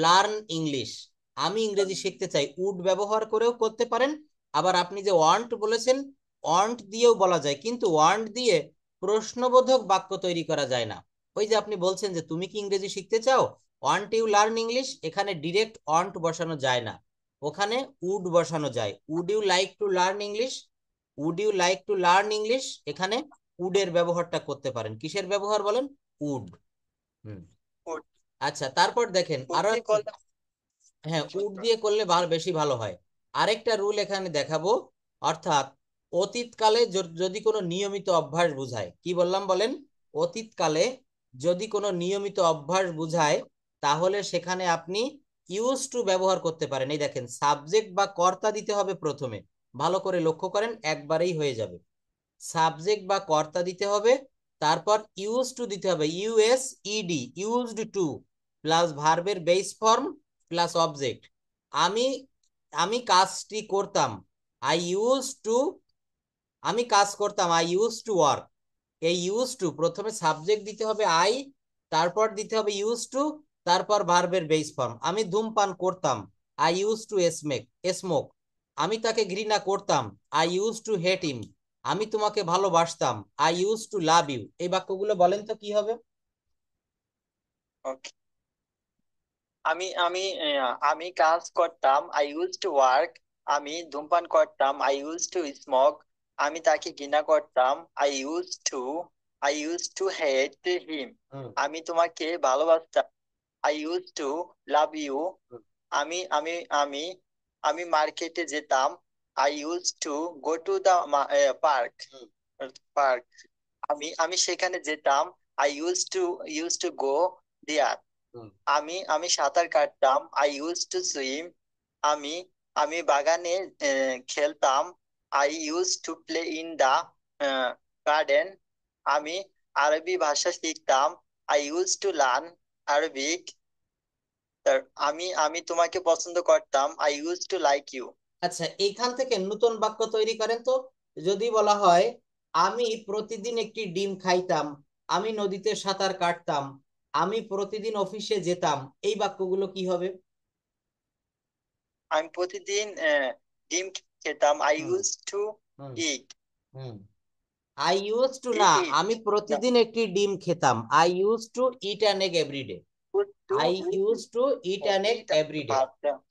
learn English. আমি ইংরেজি শিখতে চাই, উড ব্যবহার করেও করতে পারেন। আবার আপনি যে ওয়ান্ট বলেছেন, ওয়ান্ট দিয়েও বলা যায়, কিন্তু ওয়ান্ট দিয়ে প্রশ্নবোধক বাক্য তৈরি করা যায় না। ওই যে আপনি বলছেন যে তুমি কি ইংরেজি শিখতে চাও, ওয়ান্ট ইউ লার্ন ইংলিশ, এখানে ডিরেক্ট ওয়ান্ট বসানো যায় না, ওখানে উড বসানো যায়। Would you like to learn English, would you like to learn English, এখানে উডের ব্যবহারটা করতে পারেন। কিসের ব্যবহার বলেন? উড। হুম। উড, আচ্ছা, তারপর দেখেন উড আরো দিয়ে করলে হ্যাঁ, উড সুন্দর। দিয়ে করলে বেশি ভালো হয়। আরেকটা রুল এখানে দেখাবো, অর্থাৎ অতীতকালে যদি কোনো নিয়মিত অভ্যাস বুঝায়। কি বললাম বলেন? অতীতকালে যদি কোনো নিয়মিত অভ্যাস বুঝায়, তাহলে সেখানে আপনি ইউজ টু ব্যবহার করতে পারেন। এই দেখেন, সাবজেক্ট বা কর্তা দিতে হবে প্রথমে, ভালো করে লক্ষ্য করেন, একবারেই হয়ে যাবে। সাবজেক্ট বা কর্তা দিতে হবে, তারপর ইউজ টু দিতে হবে, USED, ইউজড টু, প্লাস ভার্বের বেস ফর্ম প্লাস অবজেক্ট। আমি আমি কাজটি করতাম, আই ইউজ টু, আমি কাজ করতাম, আই ইউজ টু ওয়ার্ক। এই ইউজ টু প্রথমে সাবজেক্ট দিতে হবে তারপর দিতে হবে ইউজ টু, তারপর ভার্বের বেস ফর্ম। আমি ধূমপান করতাম, আই ইউজ টু স্মোক। আমি তাকে ঘৃণা করতাম, I use to hate him. আমি তোমাকে ভালোবাসতাম, I use to love you. এই বাক্যগুলো বলেন তো কি হবে? ওকে। আমি কাজ করতাম, আই ইউজ টু ওয়ার্ক। আমি ধূমপান করতাম, আই ইউজ টু স্মোক। আমি তাকে ঘৃণা করতাম, I use to hate him. হুম, আমি তোমাকে ভালোবাসতাম, I use to love you. হুম, আমি আমি আমি আমি মার্কেটে যেতাম, I use to go to the park. হুম, পার্ক। আমি সেখানে যেতাম, I use to go there. হুম। আমি সাঁতার কাটতাম, আই ইউজ টু সুইম। আমি আমি বাগানে খেলতাম, I use to play in the garden. আমি আরবি ভাষা শিখতাম, I use to learn Arabic. আমি আমি তোমাকে পছন্দ করতাম, I use to like you. আচ্ছা, এইখান থেকে নতুন বাক্য তৈরি করেন তো। যদি বলা হয় আমি প্রতিদিন একটি ডিম খাইতাম, আমি নদীতে সাঁতার কাটতাম, আমি প্রতিদিন অফিসে যেতাম, এই বাক্যগুলো কি হবে? আমি প্রতিদিন ডিম খেতাম, I hmm, use to hmm, eat. Hmm. I use to না, ইট আমি প্রতিদিন একটি ডিম খেতাম, I use to eat an egg every day. To I use to eat an egg eat. Every day.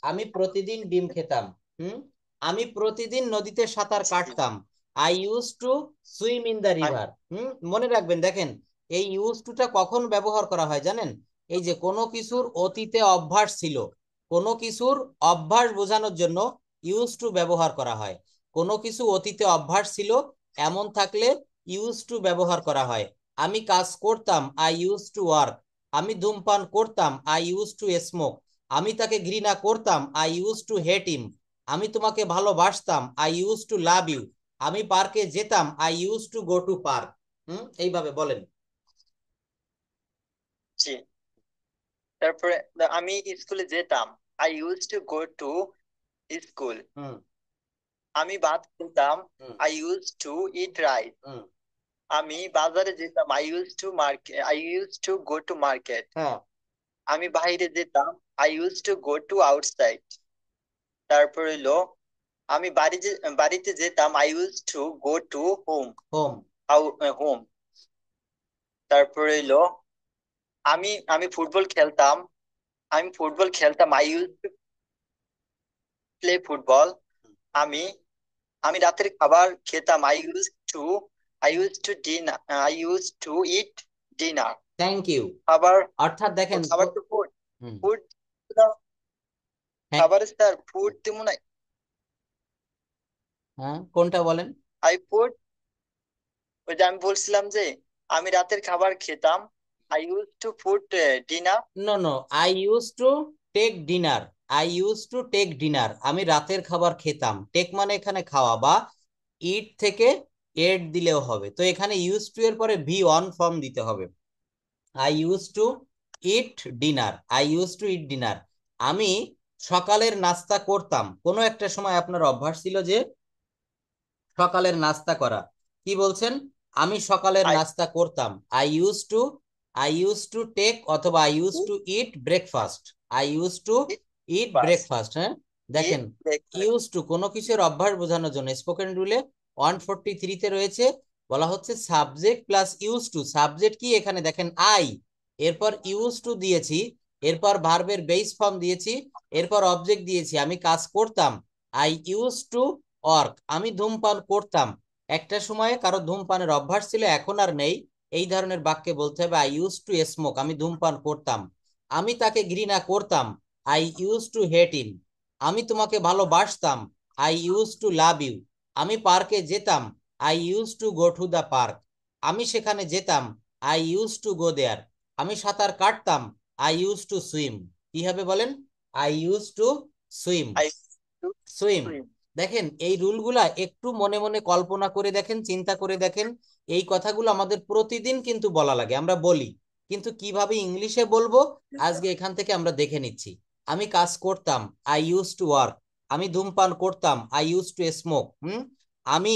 আমি প্রতিদিন ডিম খেতাম। হুম। আমি প্রতিদিন নদীতে সাঁতার কাটতাম, I use to swim in the river. হুম, মনে রাখবেন। দেখেন, এই ইউজ টুটা কখন ব্যবহার করা হয় জানেন? এই যে কোনো কিছুর অতীতে অভ্যাস ছিল, কোনো কিছুর অভ্যাস বোঝানোর জন্য ইউজ টু ব্যবহার করা হয়। কোনো কিছু অতীতে অভ্যাস ছিল এমন থাকলে ইউজ টু ব্যবহার করা হয়। আমি কাজ করতাম, আই ইউজ টু ওয়ার্ক। আমি ধূমপান করতাম, আই ইউজ টু স্মোক। আমি তাকে ঘৃণা করতাম, I use to hate him. আমি তোমাকে ভালোবাসতাম, I use to love you. আমি পার্কে যেতাম, I use to go to park. এইভাবে বলেন। জি। তারপরে আমি স্কুলে যেতাম, I use to go to school. হুম, আমি ভাত খেতাম, হুম, I use to eat rice. হুম। আমি বাজারে যেতাম, I use to go to market. হ্যাঁ। আমি বাইরে যেতাম, I use to go to outside. তারপর হইলো আমি বাড়িতে যেতাম, I use to go to home. Home. Home. তারপর হইলো আমি ফুটবল খেলতাম, I use to play football. আমি আমি রাতের খাবার খেতাম, I use to eat dinner. Thank you. খাবার অর্থাৎ দেখেন খাবার তো ফুড। হুম, ফুড হ্যাঁ, খাবার স্যার, ফুড দিব না। হ্যাঁ, কোনটা বলেন? আই ফুড, ওই যে আমি বলছিলাম যে আমি রাতের খাবার খেতাম, I use to food dinner. No, no, I use to take dinner. I use to take dinner, আমি রাতের খাবার খেতাম। টেক মানে এখানে খাওয়া, বা ইট থেকে এড দিলেও হবে। তো এখানে ইউজ টু এর পরে ভি অন ফর্ম দিতে হবে। I use to eat dinner, I use to eat dinner. আমি সকালের নাস্তা করতাম। কোনো একটা সময় আপনার অভ্যাস ছিল যে সকালের নাস্তা করা। কি বলছেন? আমি সকালের আই নাস্তা করতাম, আই ইউজ টু টেক অথবা I use to eat breakfast. I use to it it bus breakfast. হ্যাঁ, ইট দেখেন, ব্রেকফাস্ট। ইউজ টু কোনো কিছুর অভ্যাস বোঝানোর জন্য স্পোকেন রুলে 143-তে রয়েছে, বলা হচ্ছে subject plus use to. Subject কি এখানে দেখেন আই, এরপর ইউজ টু দিয়েছি, এরপর ভার্বের বেস ফর্ম দিয়েছি, এরপর অবজেক্ট দিয়েছি। আমি কাজ করতাম, আই ইউজ টু ওয়ার্ক। আমি ধূমপান করতাম। একটা সময়ে কারো ধূমপানের অভ্যাস ছিল, এখন আর নেই। এই ধরনের বাক্যে বলতে হবে আই ইউজ টু স্মোক, আমি ধূমপান করতাম। আমি তাকে ঘৃণা করতাম, I use to hate him. আমি তোমাকে ভালোবাসতাম, I use to love you. আমি পার্কে যেতাম, I use to go to the park. আমি সেখানে যেতাম, I use to go there. আমি সাঁতার কাটতাম, আই ইউজ টু সুইম। কি হবে বলেন? I use to swim. I to swim. Swim. দেখেন, এই রুলগুলা একটু মনে মনে কল্পনা করে দেখেন, চিন্তা করে দেখেন। এই কথাগুলো আমাদের প্রতিদিন কিন্তু বলা লাগে, আমরা বলি, কিন্তু কিভাবে ইংলিশে বলবো আজকে এখান থেকে আমরা দেখে নিচ্ছি। আমি কাজ করতাম, আই ইউজ টু ওয়ার্ক। আমি ধূমপান করতাম, আই ইউজ টু স্মোক। আমি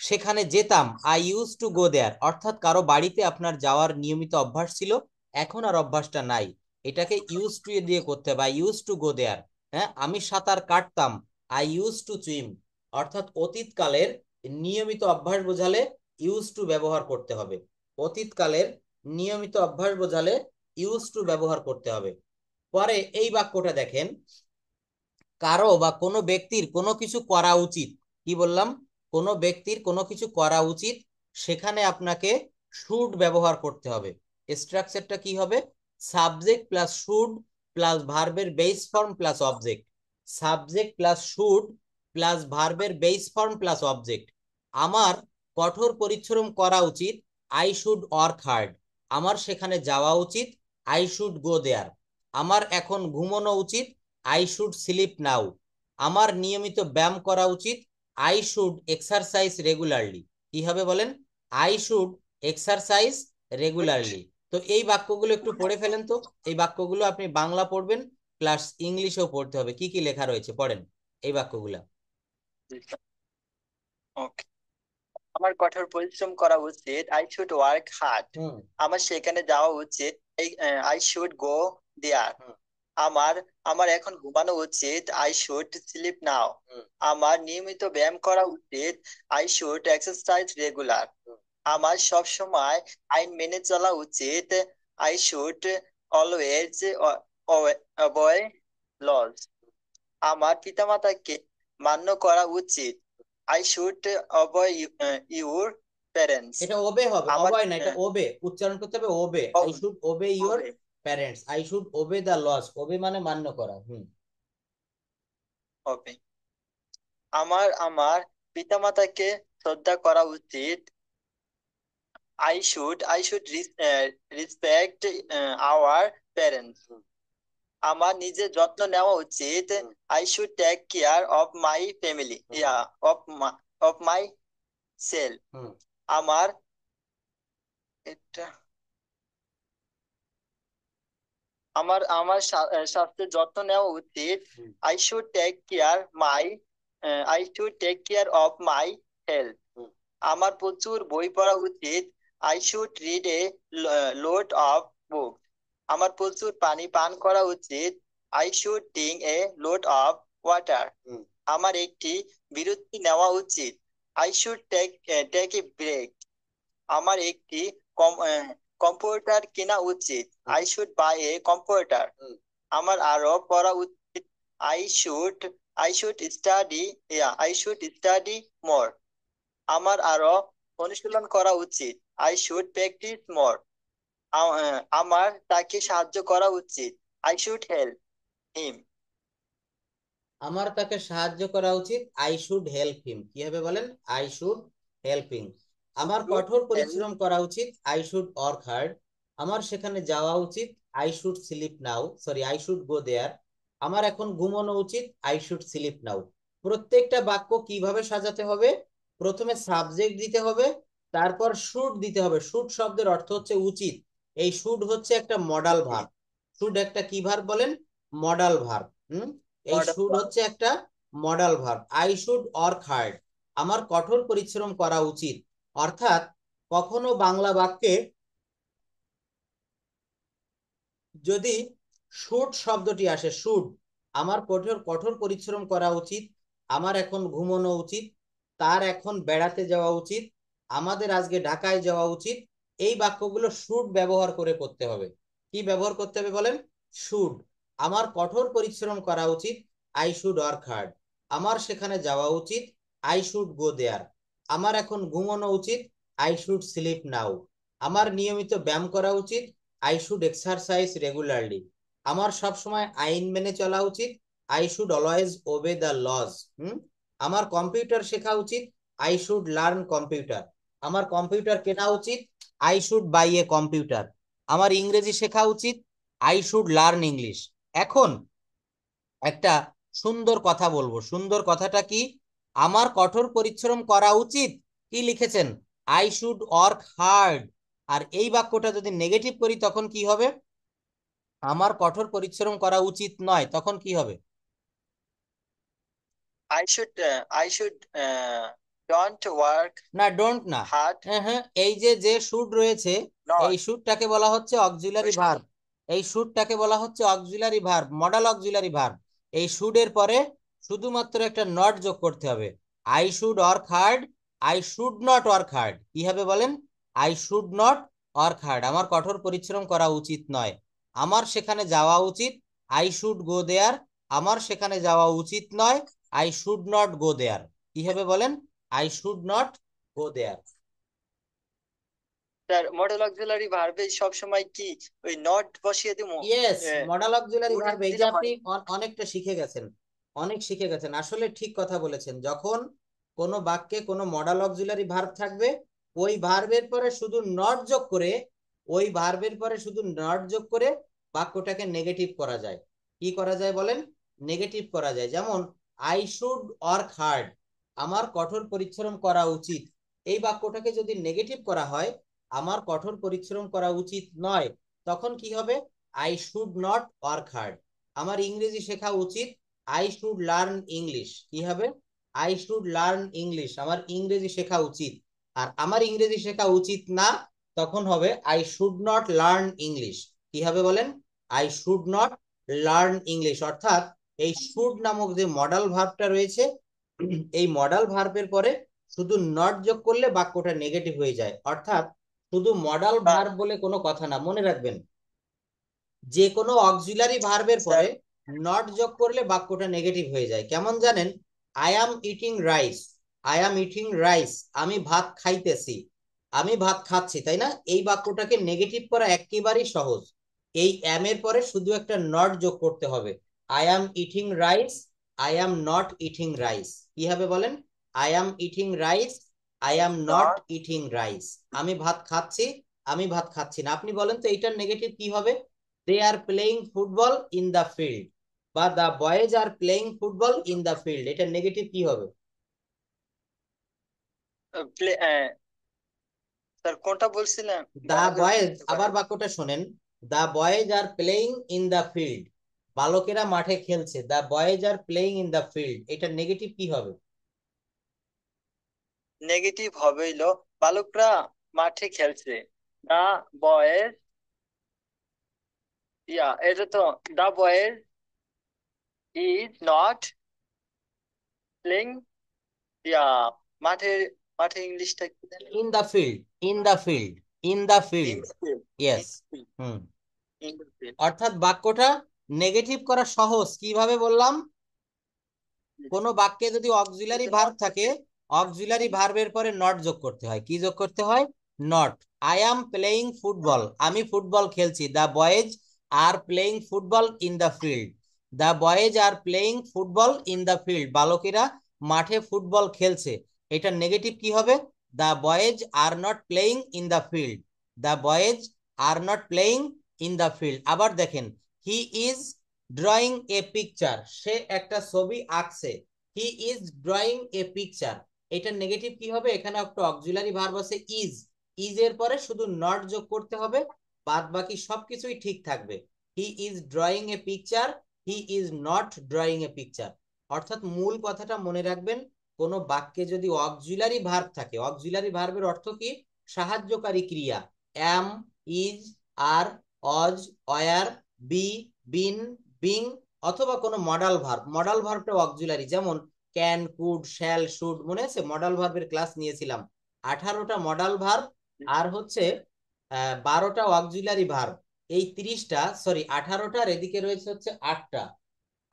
সেখানে যেতাম, আই ইউজ টু গো দেয়ার। অর্থাৎ কারো বাড়িতে আপনার যাওয়ার নিয়মিত অভ্যাস ছিল, এখন আর অভ্যাসটা নাই। এটাকে ইউজ টু দিয়ে করতে হবে, আই ইউজ টু গো দেয়ার। হ্যাঁ, আমি সাঁতার কাটতাম, আই ইউজ টু সুইম। অর্থাৎ অতীতকালের নিয়মিত অভ্যাস বোঝালে ইউজ টু ব্যবহার করতে হবে। অতীতকালের নিয়মিত অভ্যাস বোঝালে ইউজ টু ব্যবহার করতে হবে। পরে এই বাক্যটা দেখেন, কারো বা কোনো ব্যক্তির কোনো কিছু করা উচিত। কি বললাম? কোনো ব্যক্তির কোনো কিছু করা উচিত, সেখানে আপনাকে শুড ব্যবহার করতে হবে। স্ট্রাকচারটা কি হবে? সাবজেক্ট প্লাস শুড প্লাস ভার্বের base form plus object. Subject plus should plus ভার্বের বেস ফর্ম প্লাস অবজেক্ট। আমার কঠোর পরিশ্রম করা উচিত, আই শুড ওয়ার্ক হার্ড। আমার সেখানে যাওয়া উচিত, আই শুড গো দেয়ার। আমার এখন ঘুমানো উচিত, আই শুড স্লিপ নাও। আমার নিয়মিত ব্যায়াম করা উচিত, আই শুড এক্সারসাইজ রেগুলারলি। কি হবে বলেন? I should exercise regularly. তো এই বাক্যগুলো একটু পড়ে ফেলেন তো। এই বাক্যগুলো আপনি বাংলা পড়বেন প্লাস ইংলিশেও পড়তে হবে। কি কি লেখা রয়েছে পড়েন এই বাক্যগুলা। ওকে। আমার কঠোর পরিশ্রম করা উচিত, আই শুড ওয়ার্ক হার্ড। হুম। আমার সেখানে যাওয়া উচিত, আই শুড গো দেয়ার। হুম। আমার আমার এখন ঘুমানো উচিত, আই শুড স্লিপ নাও। হুম। আমার নিয়মিত ব্যায়াম করা উচিত, আই শুড এক্সারসাইজ রেগুলার। হুম। আমার সব সময় আইন মেনে চলা উচিত, আই শুড অলওয়েজ অবয় লজ। আমার পিতামাতাকে মান্য করা উচিত, আই শুড অবয় ইউর প্যারেন্টস। এটা ওবে হবে, আমার অবয় না, এটা ওবে উচ্চারণ করতে হবে। Obey, I should obey your হবে parents. I should obey the laws. Obey মানে মান্য করা। হুম। হবে আমার আমার পিতামাতাকে শ্রদ্ধা করা উচিত, I should respect our parents. আমার নিজের যত্ন নেওয়া উচিত, I should take care of my family. Of my self. হুম। আমার এটা আমার আমার স্বাস্থ্যের যত্ন নেওয়া উচিত, হুম। I should take care I should take care of my health. হুম। আমার প্রচুর বই পড়া উচিত, I should read a load of book. আমার প্রচুর পানি পান করা উচিত, I should drink a load of water. হুম। আমার একটি বিরতি নেওয়া উচিত, I should take a break. আমার একটি কম্পিউটার কেনা উচিত, I should buy a computer. হুম। আমার আরো পড়া উচিত, I should I should study I should study more. আমার আরো অনুশীলন করা উচিত, আই শুড প্র্যাকটিস মোর। আমার তাকে সাহায্য করা উচিত, আই শুড হেল্প হিম। আমার তাকে সাহায্য করা উচিত, আই শুড হেল্প হিম। কি হবে বলেন? I should help him. আমার কঠোর পরিশ্রম করা উচিত, আই শুড ওয়ার্ক হার্ড। আমার সেখানে যাওয়া উচিত, I should sleep now, sorry I should go there. আমার এখন ঘুমানো উচিত, আই শুড স্লিপ নাও। প্রত্যেকটা বাক্য কিভাবে সাজাতে হবে? প্রথমে সাবজেক্ট দিতে হবে, তারপর শুড দিতে হবে। শুড শব্দের অর্থ হচ্ছে উচিত। এই শুড হচ্ছে একটা মডাল ভার্ব। শুড একটা কি ভার্ব বলেন? Modal verb. হুম। এই শুড হচ্ছে একটা modal verb. I should work hard, আমার কঠোর পরিশ্রম করা উচিত। অর্থাৎ কখনো বাংলা বাক্যে যদি শুড শব্দটি আসে, শুড, আমার কঠোর কঠোর পরিশ্রম করা উচিত, আমার এখন ঘুমানো উচিত, তার এখন বেড়াতে যাওয়া উচিত, আমাদের আজকে ঢাকায় যাওয়া উচিত, এই বাক্যগুলো শুড ব্যবহার করে করতে হবে। কি ব্যবহার করতে হবে বলেন? শুড। আমার কঠোর পরিশ্রম করা উচিত, আই শুড ওয়ার্ক হার্ড। আমার সেখানে যাওয়া উচিত, আই শুড গো দেয়ার। আমার এখন ঘুমানো উচিত, আই শুড স্লিপ নাও। আমার নিয়মিত ব্যায়াম করা উচিত, আই শুড এক্সারসাইজ রেগুলারলি। আমার সব সময় আইন মেনে চলা উচিত, I should always obey the laws. হুম। আমার কম্পিউটার শেখা উচিত, আই শুড লার্ন কম্পিউটার। আমার কম্পিউটার কেনা উচিত, I should buy a computer. আমার ইংরেজি শেখা উচিত, আই শুড লার্ন ইংলিশ। এখন একটা সুন্দর কথা বলবো। সুন্দর কথাটা কি? আমার কঠোর পরিশ্রম করা উচিত, কি লিখেছেন? I should work hard. আর এই বাক্যটা যদি নেগেটিভ করি তখন কি হবে? আমার কঠোর পরিশ্রম করা উচিত নয়, তখন কি হবে? I should don't work না, ডোন্ট না। hard. হ্যাঁ হ্যাঁ, এই যে যে শুড রয়েছে, এই Not. শুডটাকে বলা হচ্ছে অক্সিলারি ভার্ব। এই শুডটাকে বলা হচ্ছে auxiliary verb, modal auxiliary verb. এই শুড এর পরে শুধুমাত্র একটা নট যোগ করতে হবে। I should work hard, I should not work hard. কি হবে বলেন? I should not work hard, আমার কঠোর পরিশ্রম করা উচিত নয়। আমার সেখানে যাওয়া উচিত, আই শুড গো দেয়ার। আমার সেখানে যাওয়া উচিত নয়, I should not go there. কি হবে বলেন? I should not go there. Sir model auxiliary ভার্বে সব সময় কি ওই নট বসিয়ে দিমু? Yes, modal auxiliary would verb, এই যে দিলে আপনি হয়? অনেকটা শিখে গেছেন, অনেক শিখে গেছেন, আসলে ঠিক কথা বলেছেন। যখন কোনো বাক্যে কোনো মডাল অক্সিলারি ভার্ব থাকবে, ওই ভার্বের পরে শুধু নট যোগ করে, ওই ভার্বের পরে শুধু নট যোগ করে বাক্যটাকে নেগেটিভ করা যায়। কি করা যায় বলেন? নেগেটিভ করা যায়। যেমন আই শুড ওয়ার্ক হার্ড, আমার কঠোর পরিশ্রম করা উচিত, এই বাক্যটাকে যদি নেগেটিভ করা হয়, আমার কঠোর পরিশ্রম করা উচিত নয়, তখন কি হবে? I should not work hard. আমার ইংরেজি শেখা উচিত, আই শুড লার্ন ইংলিশ। কি হবে? আই শুড লার্ন ইংলিশ, আমার ইংরেজি শেখা উচিত। আর আমার ইংরেজি শেখা উচিত না, তখন হবে I should not learn English. কি হবে বলেন? I should not learn English. অর্থাৎ এই শুড নামক যে মডাল ভার্বটা রয়েছে, এই মডাল ভার্বের পরে শুধু নট যোগ করলে বাক্যটা নেগেটিভ হয়ে যায়। অর্থাৎ শুধু মডাল স্যার ভার্ব বলে কোনো কথা না, মনে রাখবেন। যে কোনো অক্সিলারি ভার্বের স্যার পরে নট যোগ করলে বাক্যটা নেগেটিভ হয়ে যায়। কেমন জানেন? I am eating rice, I am eating rice, আমি ভাত খাইতেছি, আমি ভাত খাচ্ছি, তাই না? এই বাক্যটাকে নেগেটিভ করা একেবারেই সহজ। এই অ্যাম এর পরে শুধু একটা নট যোগ করতে হবে। I am eating rice, I am not eating rice. কি হবে বলেন? I am eating rice, I am not not eating rice. আমি ভাত খাচ্ছি, আমি ভাত খাচ্ছি না। আপনি বলেন তো এইটার নেগেটিভ কি হবে? They are playing football in the field, বা the boys are playing football in the field, এটা নেগেটিভ কি হবে? প্লে স্যার কোনটা বলছিলেন দা ভালো করে বয়েজ, বুঝতে আবার পারেন? বাক্যটা শোনেন, the boys are playing in the field, বালকেরা মাঠে খেলছে, the boys are playing in the field, এটা নেগেটিভ কি হবে? নেগেটিভ হবে হইলো বালকরা মাঠে খেলছে। দা বয়েজ, এটা তো দা বয়েজ ইজ নট প্লেইং, ইয়া মাঠে, মাঠে ইংলিশটা কি জানি? In the field, in the field, in the in field. The field, yes. In the field, hmm. In the field. অর্থাৎ বাক্যটা নেগেটিভ করা সহজ, কিভাবে বললাম? কোনো বাক্যে যদি অক্সিলারি যদি ভার্ব নট থাকে, থাকে। অক্সিলারি ভার্বের পরে নট যোগ করতে হয়। কি যোগ করতে হয়? Not. I am playing football, আমি ফুটবল খেলছি, the boys are playing football in the field, the boys are playing football in the field, বালকেরা মাঠে ফুটবল খেলছে। এটা নেগেটিভ কি হবে? The boys are not playing in the field, the boys are not playing in the field. আবার দেখেন, he is drawing a picture, সে একটা ছবি আঁকছে, he is drawing a picture, এটা নেগেটিভ কি হবে? এখানে একটা অক্সিলারি ভার্ব আছে ইজ, ইজ এর পরে শুধু নট যোগ করতে হবে, বাদ বাকি সবকিছুই ঠিক থাকবে। হি is drawing a picture, he is not drawing a picture. অর্থাৎ মূল কথাটা মনে রাখবেন, কোনো বাক্যে যদি অক্সিলারি ভার্ব থাকে, অক্সিলারি ভার্বের অর্থ কি? সাহায্যকারী ক্রিয়া। অ্যাম, is, R, Aja, wire, B, bin, being, অথবা কোনো মডাল ভার্ব, মডাল ভার্বটা অক্সিলারি, যেমন ক্যান, কুড, শ্যাল, শুড, মনে আছে মডাল ভার্বের ক্লাস নিয়েছিলাম। 18টা মডাল ভার্ব আর হচ্ছে 12টা অক্সিলারি ভার্ব, এই 30টা, সরি 18টার এদিকে রয়েছে হচ্ছে 8টা,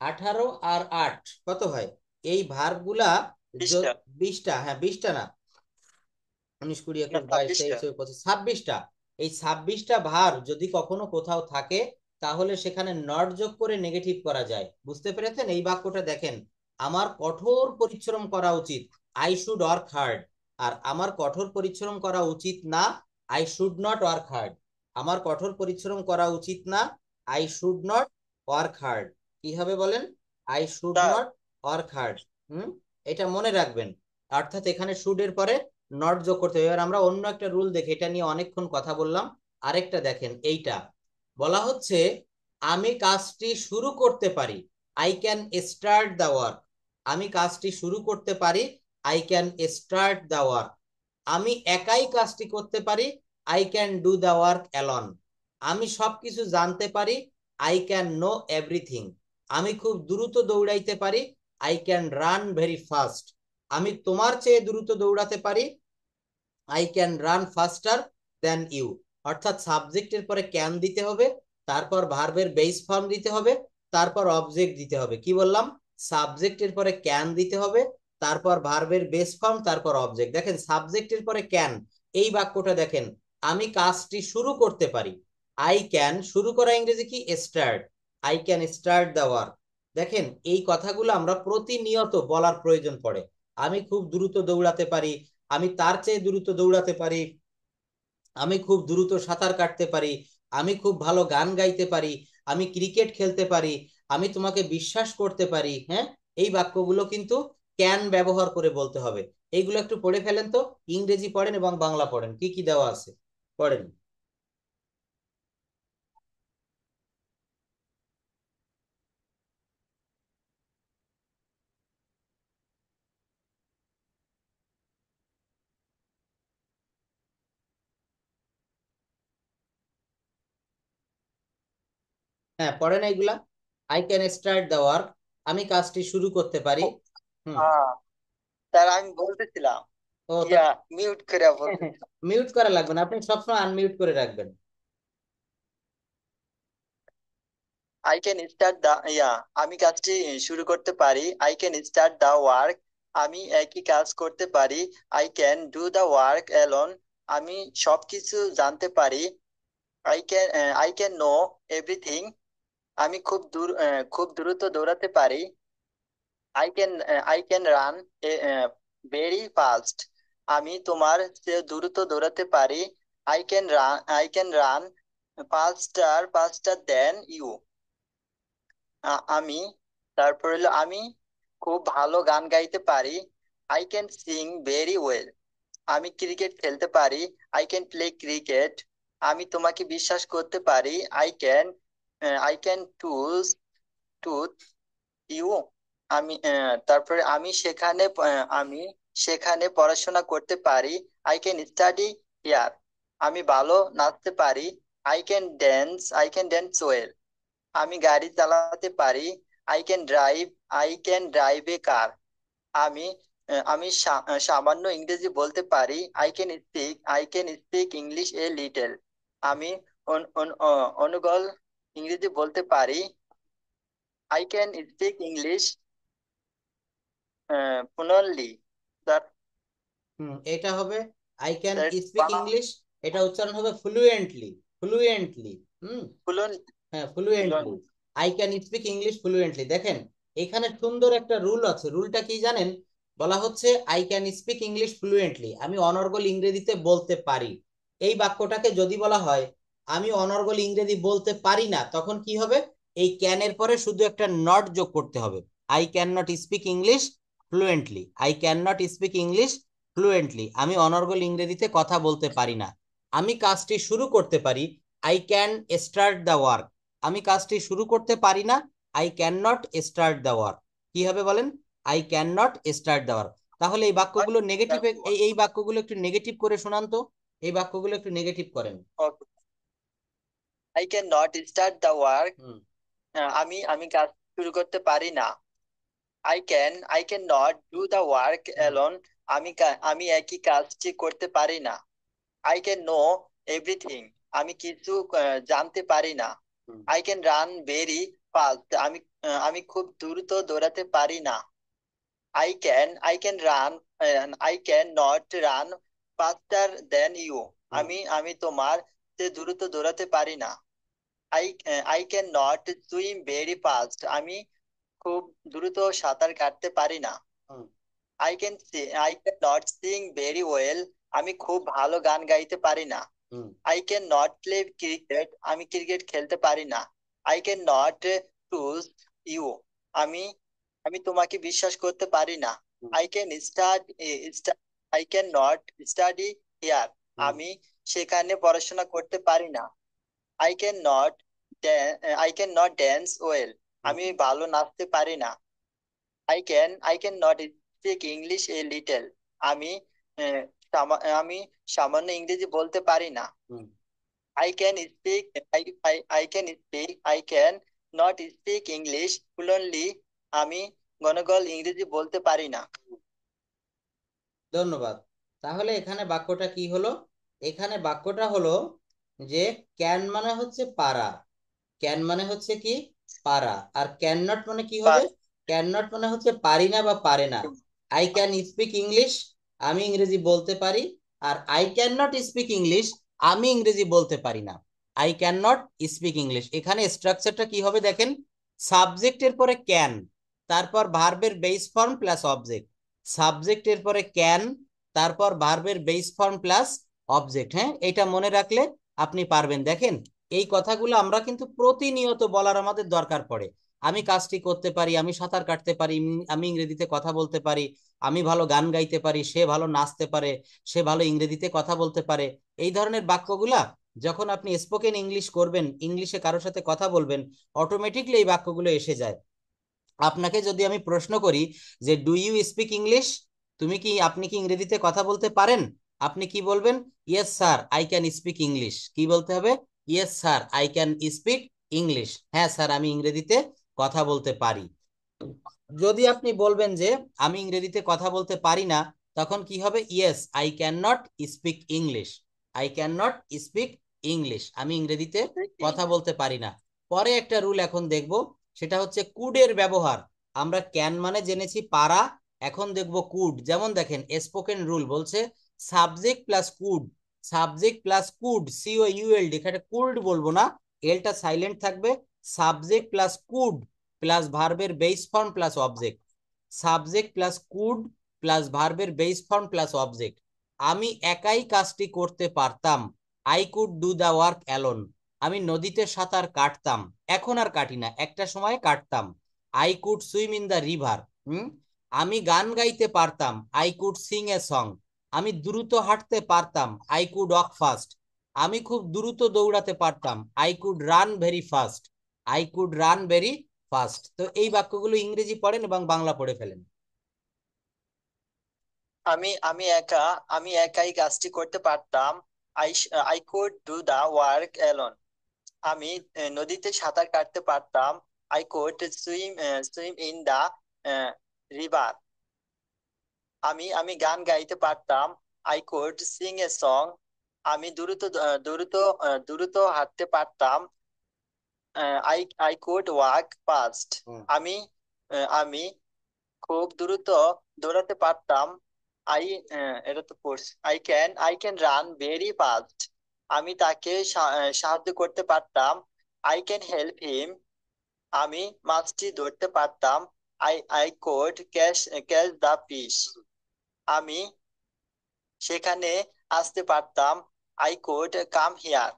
18 আর 8 কত হয়? এই ভার্ব গুলা 20টা 20টা, হ্যাঁ 20টা না, 19, 20, না 21, 22, 26টা। 23, 24, 26টা। এই 26টা ভার্ব যদি কখনো কোথাও থাকে, তাহলে সেখানে নট যোগ করে নেগেটিভ করা যায়। বুঝতে পেরেছেন? এই বাক্যটা দেখেন, আমার কঠোর পরিশ্রম করা উচিত, আই শুড ওয়ার্ক হার্ড। আর আমার কঠোর পরিশ্রম করা উচিত না, I should not work hard. আমার কঠোর পরিশ্রম করা উচিত না, I should not work hard. কি হবে বলেন? I should sir not work hard. হুম, এটা মনে রাখবেন। অর্থাৎ এখানে শুড এর পরে নট যোগ করতে হবে। এবার আমরা অন্য একটা রুল দেখি, এটা নিয়ে অনেকক্ষণ কথা বললাম। আরেকটা দেখেন, এইটা বলা হচ্ছে আমি কাজটি শুরু করতে পারি, I can start the work. আমি কাজটি শুরু করতে পারি, I can start the work. আমি একাই কাজটি করতে পারি, I can do the work alone. আমি সবকিছু জানতে পারি, আই ক্যান নো এভরিথিং। আমি খুব দ্রুত দৌড়াইতে পারি, I can run very fast. আমি তোমার চেয়ে দ্রুত দৌড়াতে পারি, I can run faster than you. অর্থাৎ সাবজেক্টের পরে ক্যান দিতে হবে, তারপর ভার্বের বেস ফর্ম দিতে হবে, তারপর অবজেক্ট দিতে হবে। কি বললাম? সাবজেক্টের পরে ক্যান দিতে হবে, তারপর ভার্বের বেস ফর্ম, তারপর অবজেক্ট। দেখেন সাবজেক্টের পরে ক্যান, এই বাক্যটা দেখেন, আমি কাজটি শুরু করতে পারি, আই ক্যান, শুরু করা ইংরেজি কি? Start. I can start the work. দেখেন এই কথাগুলো আমরা প্রতিনিয়ত বলার প্রয়োজন পড়ে। আমি খুব দ্রুত দৌড়াতে পারি, আমি তার চেয়ে দ্রুত দৌড়াতে পারি, আমি খুব দ্রুত সাঁতার কাটতে পারি, আমি খুব ভালো গান গাইতে পারি, আমি ক্রিকেট খেলতে পারি, আমি তোমাকে বিশ্বাস করতে পারি। হ্যাঁ, এই বাক্যগুলো কিন্তু ক্যান ব্যবহার করে বলতে হবে। এইগুলো একটু পড়ে ফেলেন তো, ইংরেজি পড়েন এবং বাংলা পড়েন, কি কি দেওয়া আছে পড়েন। হ্যাঁ পড়েন এইগুলা। I can start the work, আমি কাজটি শুরু করতে পারি। হুম। হ্যাঁ স্যার, আমি বলতেছিলাম, ও তো, ইয়া মিউট করে বলতেছিলাম। মিউট করা লাগবে না, আপনি সবসময় আনমিউট করে রাখবেন। আই ক্যান স্টার্ট দা, আমি কাজটি শুরু করতে পারি, I can start the work. আমি একই কাজ করতে পারি, I can do the work alone. আমি সবকিছু জানতে পারি, আই ক্যান নো এভরিথিং। আমি খুব দ্রুত দৌড়াতে পারি, I can run very fast. আমি তোমার চেয়ে দ্রুত দৌড়াতে পারি, I can run faster than you. আমি, তারপর হলো আমি খুব ভালো গান গাইতে পারি, I can sing very well. আমি ক্রিকেট খেলতে পারি, আই ক্যান প্লে ক্রিকেট। আমি তোমাকে বিশ্বাস করতে পারি, আই ক্যান টুথ ইউ। তারপরে আমি সেখানে পড়াশোনা করতে পারি, আই ক্যান স্টাডি হিয়ার। আমি ভালো নাচতে পারি, আই ক্যান ড্যান্স ওয়েল। আমি গাড়ি চালাতে পারি, I can drive I can drive a car. আমি সামান্য ইংরেজি বলতে পারি, I can speak English a little. আমি অনুগল ইংরেজি বলতে পারি, I can speak English fluently. That এটা হবে I can that speak English, এটা উচ্চারণ হবে ফ্লুয়েন্টলি। ফ্লুয়েন্টলি। হুম। ফ্লুয়েন্ট হ্যাঁ fluently, fluent I can speak English fluently. দেখেন এখানে সুন্দর একটা রুল আছে, রুলটা কি জানেন? বলা হচ্ছে I can speak English fluently, আমি অনর্গল ইংরেজিতে বলতে পারি। এই বাক্যটাকে যদি বলা হয় আমি অনর্গল ইংরেজি বলতে পারি না, তখন কি হবে? এই ক্যানের পরে শুধু একটা নট যোগ করতে হবে। I can not speak English fluently, I can not speak English fluently, আমি অনর্গল ইংরেজিতে কথা বলতে পারি না। আমি কাজটি শুরু করতে পারি, I can start the work. আমি কাজটি শুরু করতে পারি না, I can not start the work. কি হবে বলেন? I can not start the work. তাহলে এই বাক্যগুলো নেগেটিভ, এই বাক্যগুলো একটু নেগেটিভ করে শোনান তো, এই বাক্যগুলো একটু নেগেটিভ করেন। Okay, I can not start the work. হুম। আমি কাজ শুরু করতে পারি না, I can not do the work hmm. Alone. আমি একই কাজটি করতে পারি না, আই ক্যান নো এভরিথিং। আমি কিছু জানতে পারি না, হুম। I can run very fast. আমি খুব দ্রুত দৌড়াতে পারি না, I can not run faster than you. হুম। আমি তোমার চেয়ে দ্রুত দৌড়াতে পারি না, I I can not swim very fast. আমি খুব দ্রুত সাঁতার কাটতে পারি না, হুম। I can not sing very well. আমি খুব ভালো গান গাইতে পারি না, হুম। I can not play cricket. আমি ক্রিকেট খেলতে পারি না, I can not trust you. আমি আমি তোমাকে বিশ্বাস করতে পারি না, হুম। I can I can not study here. হুম। আমি সেখানে পড়াশোনা করতে পারি না, I can not I can not dance well. হুম। আমি ভালো নাচতে পারি না, I can not speak English a little. আমি আহ, আমি সামান্য ইংরেজি বলতে পারি না, হুম। I can speak, I can speak, I can not speak English fluently, আমি গনগল ইংরেজি বলতে পারি না। ধন্যবাদ। তাহলে এখানে বাক্যটা কি হলো? এখানে বাক্যটা হলো যে ক্যান মানে হচ্ছে পারা, ক্যান মানে হচ্ছে কি পারা, আর ক্যান নট মানে কি হবে? ক্যান নট মানে হচ্ছে পারি না বা পারে না। আই ক্যান স্পিক ইংলিশ, আমি ইংরেজি বলতে পারি, আর I can not speak English, আমি ইংরেজি বলতে পারি না। I can not speak English, এখানে স্ট্রাকচারটা কি হবে দেখেন, সাবজেক্টের পরে ক্যান, তারপর ভার্বের বেস ফর্ম প্লাস অবজেক্ট, সাবজেক্টের পরে ক্যান, তারপর ভার্বের বেস ফর্ম প্লাস অবজেক্ট। হ্যাঁ, এটা মনে রাখলে আপনি পারবেন। দেখেন, এই কথাগুলো আমরা কিন্তু প্রতিনিয়ত বলার আমাদের দরকার পড়ে। আমি কাজটি করতে পারি, আমি সাঁতার কাটতে পারি, আমি ইংরেজিতে কথা বলতে পারি, আমি ভালো গান গাইতে পারি, সে ভালো নাচতে পারে, সে ভালো ইংরেজিতে কথা বলতে পারে। এই ধরনের বাক্যগুলা যখন আপনি স্পোকেন ইংলিশ করবেন, ইংলিশে কারোর সাথে কথা বলবেন, অটোমেটিকলি এই বাক্যগুলো এসে যায়। আপনাকে যদি আমি প্রশ্ন করি যে ডু ইউ স্পিক ইংলিশ, আপনি কি ইংরেজিতে কথা বলতে পারেন, আপনি কি বলবেন? Yes sir I can speak English. কি বলতে হবে? Yes sir I can speak English, হ্যাঁ স্যার আমি ইংরেজিতে কথা বলতে পারি। যদি আপনি বলবেন যে আমি ইংরেজিতে কথা বলতে পারি না, তখন কি হবে? Yes I can not speak English, I can not speak English, আমি ইংরেজিতে কথা বলতে পারি না। পরে একটা রুল এখন দেখব, সেটা হচ্ছে কুডের ব্যবহার। আমরা ক্যান মানে জেনেছি পারা, এখন দেখব কুড। যেমন দেখেন, স্পোকেন রুল বলছে subject plus could, subject plus could, C O U L D, এখানে কুড বলবো না, এলটা সাইলেন্ট থাকবে। সাবজেক্ট প্লাস কুড প্লাস ভার্বের base form plus object, subject plus could plus ভার্বের বেস ফর্ম প্লাস অবজেক্ট। আমি একাই কাজটি করতে পারতাম, I could do the work alone. আমি নদীতে সাঁতার কাটতাম, এখন আর কাটি না, একটা সময় কাটতাম। I could swim in the river. আমি গান গাইতে পারতাম, I could sing a song. আমি দ্রুত হাঁটতে পারতাম, আই কুড ওয়াক ফাস্ট। আমি খুব দ্রুত দৌড়াতে পারতাম, I could run very fast, I could run very fast. তো এই বাক্যগুলো ইংরেজি পড়েন এবং বাংলা পড়ে ফেলেন। আমি আমি একা আমি একাই কাজটি করতে পারতাম। I I could do the work alone. আমি নদীতে সাঁতার কাটতে পারতাম। I could swim in the river. আমি গান গাইতে পারতাম। I could sing a song. আমি দ্রুত হাঁটতে পারতাম। I I could walk fast. হুম। আমি খুব দ্রুত দৌড়াতে পারতাম। আই এটা তো পড়ছি। I can run very fast. আমি তাকে সাহায্য করতে পারতাম। I can help him. আমি মাছটি ধরতে পারতাম। I could catch the fish. আমি সেখানে আসতে পারতাম। I could come here.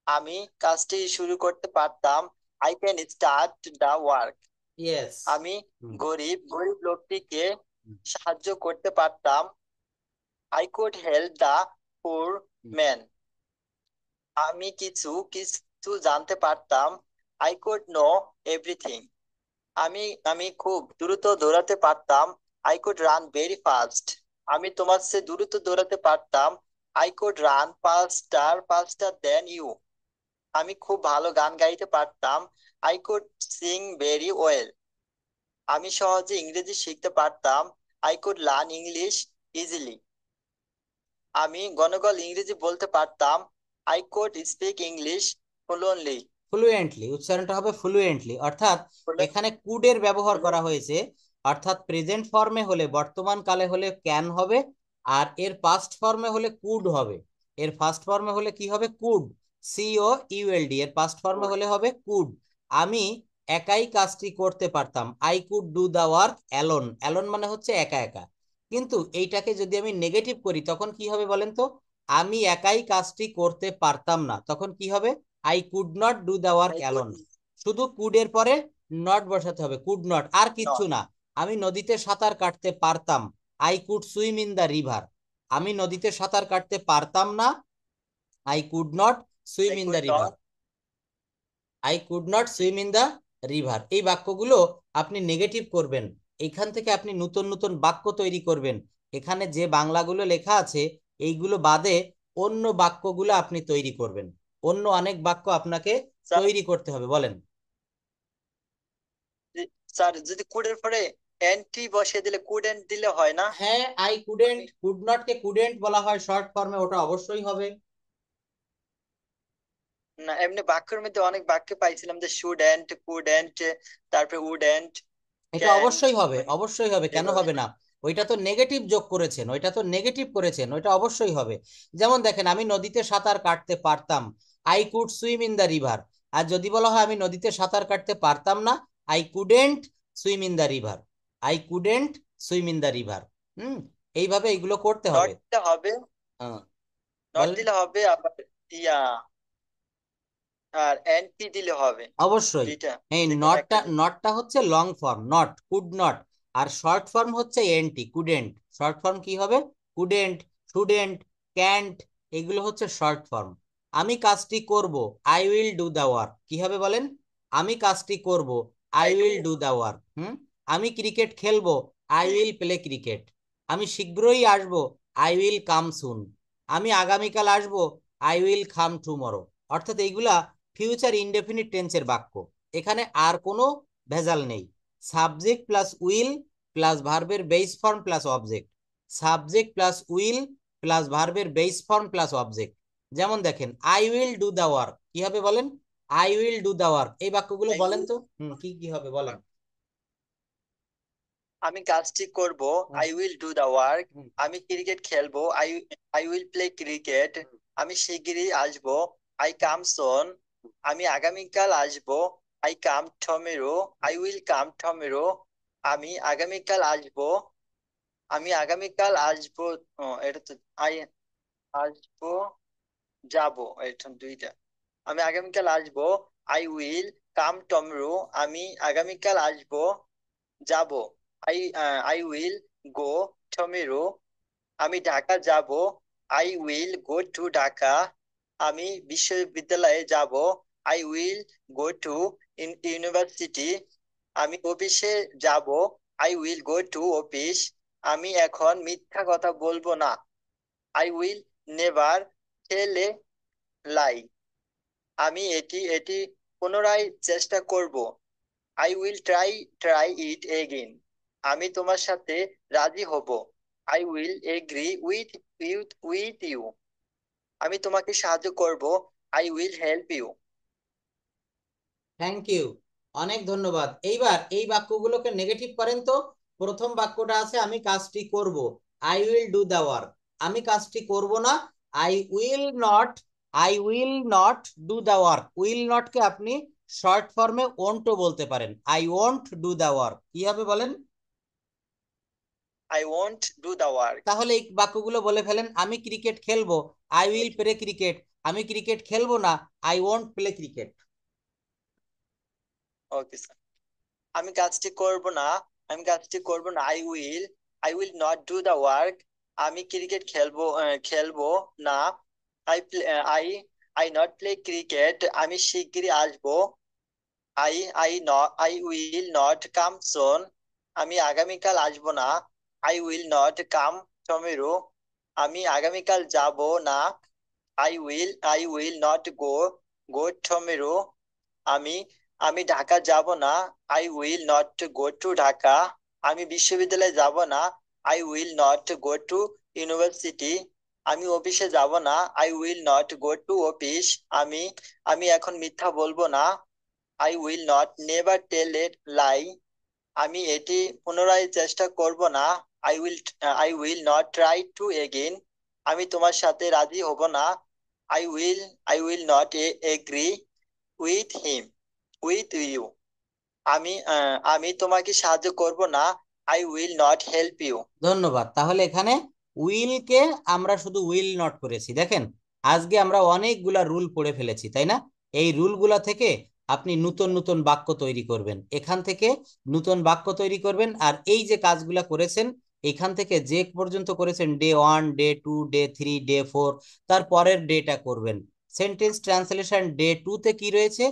আমি কাজটি শুরু করতে পারতাম। I can start the work. Yes. আমি গরিব লোকটিকে সাহায্য করতে পারতাম। I could help the poor man. আমি কিছু কিছু জানতে পারতাম। I could know everything. আমি আমি খুব দ্রুত দৌড়াতে পারতাম। I could run very fast. আমি তোমার চেয়ে দ্রুত দৌড়াতে পারতাম। I could run faster than you. আমি খুব ভালো গান গাইতে পারতাম। I could Singh very well. আমি সহজে ইংরেজি শিখতে পারতাম। I could learn English easily. আমি গনগল ইংরেজি বলতে পারতাম। I could speak English fluently. Fluently, উচ্চারণটা হবে ফ্লুয়েন্টলি, অর্থাৎ এখানে কুডের ব্যবহার করা হয়েছে। অর্থাৎ প্রেজেন্ট ফর্মে হলে, বর্তমান কালে হলে ক্যান হবে, আর এর পাস্ট ফর্মে হলে কুড হবে। এর ফার্স্ট ফর্মে হলে কি হবে? কুড, সিও ইউএলডি, এর পাস্ট ফর্মে হলে হবে কুড। আমি একাই কাজটি করতে পারতাম, I could do the work alone. Alone মানে হচ্ছে একা একা। কিন্তু এইটাকে যদি আমি নেগেটিভ করি, তখন কি হবে বলেন তো? আমি একাই কাজটি করতে পারতাম না, তখন কি হবে? I could not do the work I could alone. শুধু কুডের পরে নট বসাতে হবে, কুড নট, আর কিচ্ছু নট। না। আমি নদীতে সাঁতার কাটতে পারতাম, I could swim in the river. আমি নদীতে সাঁতার কাটতে পারতাম না, I could not swim I in could the river, not. I could not swim in the river. এই বাক্যগুলো আপনি নেগেটিভ করবেন, এইখান থেকে আপনি নতুন নতুন বাক্য তৈরি করবেন। এখানে যে বাংলাগুলো লেখা আছে এইগুলো বাদে অন্য বাক্যগুলো আপনি তৈরি করবেন, অন্য অনেক বাক্য আপনাকে তৈরি করতে হবে। বলেন। স্যার যদি কুডের পরে এনটি বসিয়ে দিলে কুডেন্ট দিলে হয় না? হ্যাঁ, I couldn't, could not K couldn't বলা হয় শর্ট ফর্মে, ওটা অবশ্যই হবে। না, এমনি বাক্যের মধ্যে অনেক বাক্য পাইছিলাম যে শুডেন্ট, কুডেন্ট, তারপরে উডেন্ট, এটা ক্যান্ট, অবশ্যই হবে, মানে অবশ্যই হবে, কেন এভাবে। হবে না? ওইটা তো নেগেটিভ যোগ করেছেন, ওইটা তো নেগেটিভ করেছেন, ওইটা অবশ্যই হবে। যেমন দেখেন, আমি নদীতে সাঁতার কাটতে পারতাম, I could swim in the river. আর যদি বলা হয় আমি নদীতে সাঁতার কাটতে পারতাম না, I couldn't swim in the river, I couldn't swim in the river. হুম, এইভাবে এইগুলো করতে নট হবে। দিলে হবে, হ্যাঁ, নট বলেন। দিলে হবে আবার ইয়া, আর এনটি দিলে হবে। অবশ্যই। দুইটা, এই যে কোনো নটটা, একটা দিলে। নটটা হচ্ছে long form, not, could not. আর শর্ট ফর্ম হচ্ছে এনটি, কুডেন্ট। শর্ট ফর্ম কি হবে? কুডেন্ট, স্টুডেন্ট, ক্যান্ট, এগুলো হচ্ছে শর্ট ফর্ম। আমি কাজটি করব, I will do the work, কি হবে বলেন? আমি কাজটি করব, I I will will. Do the work. আমি ক্রিকেট খেলবো, আই উইল প্লে ক্রিকেট। আমি শীঘ্রই আসবো, আই উইল কাম সুন। আমি আগামীকাল আসবো, আই উইল কাম টুমরো। অর্থাৎ এইগুলা ফিউচার ইনডেফিনিট টেন্সের বাক্য। এখানে আর কোনো ভেজাল নেই। সাবজেক্ট প্লাস উইল প্লাস ভার্বের base form plus object, subject plus will plus ভার্বের বেস ফর্ম প্লাস অবজেক্ট। যেমন দেখেন, I will do the work, কি হবে বলেন? I will do the work, এই বাক্যগুলো আই বলেন উইল, তো। কি কি হবে বলেন। আমি কাজটি করব, হুম, I will do the work. হুম, আমি ক্রিকেট খেলবো, I I will play cricket. আমি শিগগিরই আসবো, আই কাম সোন। আমি আগামীকাল আসবো, I come tomorrow, I will come tomorrow. আমি আগামীকাল আসবো, আমি আগামীকাল আসবো। এটা তো আই আসবো, যাবো, এটা দুইটা। আমি আগামীকাল আসবো, আই উইল কাম টমরো। আমি আগামীকাল আসবো, যাব। I I will go tomorrow. আমি ঢাকা যাব, I will go to Dhaka. আমি বিশ্ববিদ্যালয়ে যাব, I will go to university. আমি অফিসে যাব, I will go to office. আমি এখন মিথ্যা কথা বলবো না, I will never tell a lie. আমি এটি এটি পুনরায় চেষ্টা করব, I will try it again. আমি তোমার সাথে রাজি হব, I will agree with you. আমি তোমাকে সাহায্য করব, I will help you. Thank you, অনেক ধন্যবাদ। এইবার এই বাক্যগুলোকে নেগেটিভ করেন তো। প্রথম বাক্যটা আছে, আমি কাজটি করব, I will do the work. আমি কাজটি করব না, I will not, I will not do the work. Will not কে আপনি শর্ট ফর্মে ওন্টও বলতে পারেন, I won't do the work, কি হবে বলেন? I won't do the work. তাহলে এই বাক্যগুলো বলে ফেলেন, আমি ক্রিকেট খেলবো, আই উইল প্লে ক্রিকেট। আমি ক্রিকেট খেলবো না, I won't play cricket. Okay sir. আমি কাজটি করব না, আমি কাজটি করব না, I will not do the work. আমি ক্রিকেট খেলবো না, I I I not play cricket. আমি শিগগিরই আসবো, I will not come soon. আমি আগামীকাল আসবো না, I will not come tomorrow. আমি আগামীকাল যাব না, I will not go tomorrow. আমি আমি ঢাকা যাব না, I will not go to Dhaka. আমি বিশ্ববিদ্যালয়ে যাব না, I will not go to university. আমি অফিসে যাব না, I will not go to office. আমি আমি এখন মিথ্যা বলবো না, I will not never tell a lie. আমি এটি পুনরায় চেষ্টা করব না, I will not try to again. আমি তোমার সাথে রাজি হব না, I will I will not agree with him with you. আমি তোমাকে সাহায্য করব না, I will not help you. ধন্যবাদ। তাহলে এখানে উইল কে আমরা শুধু উইল নট করেছি। দেখেন, আজকে আমরা অনেকগুলা রুল পড়ে ফেলেছি, তাই না? এই রুলগুলা থেকে আপনি নতুন নতুন বাক্য তৈরি করবেন, এখান থেকে নতুন বাক্য তৈরি করবেন। আর এই যে কাজগুলা করেছেন, এখান থেকে যে পর্যন্ত করেছেন, ডে 1, ডে 2, ডে 3, ডে 4, তার পরের ডেটা করবেন। সেন্টেন্স ট্রান্সলেশন ডে 2 তে কি রয়েছে?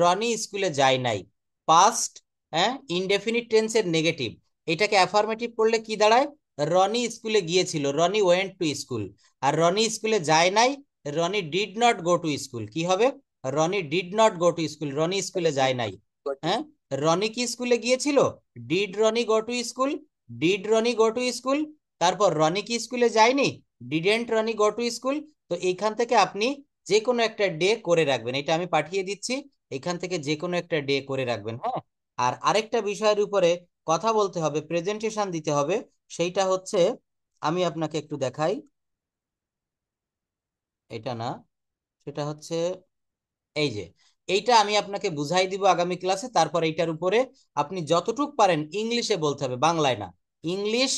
রনি স্কুলে যায় নাই, পাস্ট, হ্যাঁ, ইনডেফিনিট টেন্সের নেগেটিভ। এটাকে অ্যাফার্মেটিভ করলে কি দাঁড়ায়? রনি স্কুলে গিয়েছিল, রনি ওয়েন্ট টু স্কুল। আর রনি স্কুলে যায় নাই, Roni did not go to school, কি হবে? Roni did not go to school, Roni স্কুলে যায় নাই। হ্যাঁ, রনি কি স্কুলে গিয়েছিল? Did Roni go to school? Did Roni go to school? তারপর রনি কি স্কুলে যায়নি? Didn't Roni go to school? তো এইখান থেকে আপনি যে কোনো একটা ডে করে রাখবেন, এটা আমি পাঠিয়ে দিচ্ছি, এখান থেকে যে কোনো একটা ডে করে রাখবেন। হ্যাঁ, আর আরেকটা বিষয়ের উপরে কথা বলতে হবে, প্রেজেন্টেশন দিতে হবে, সেইটা হচ্ছে, আমি আপনাকে একটু দেখাই, এটা না, সেটা হচ্ছে এই যে, এইটা আমি আপনাকে বুঝাই দিব আগামী ক্লাসে। তারপর এইটার উপরে আপনি যতটুক পারেন ইংলিশে বলতে হবে, বাংলায় না। English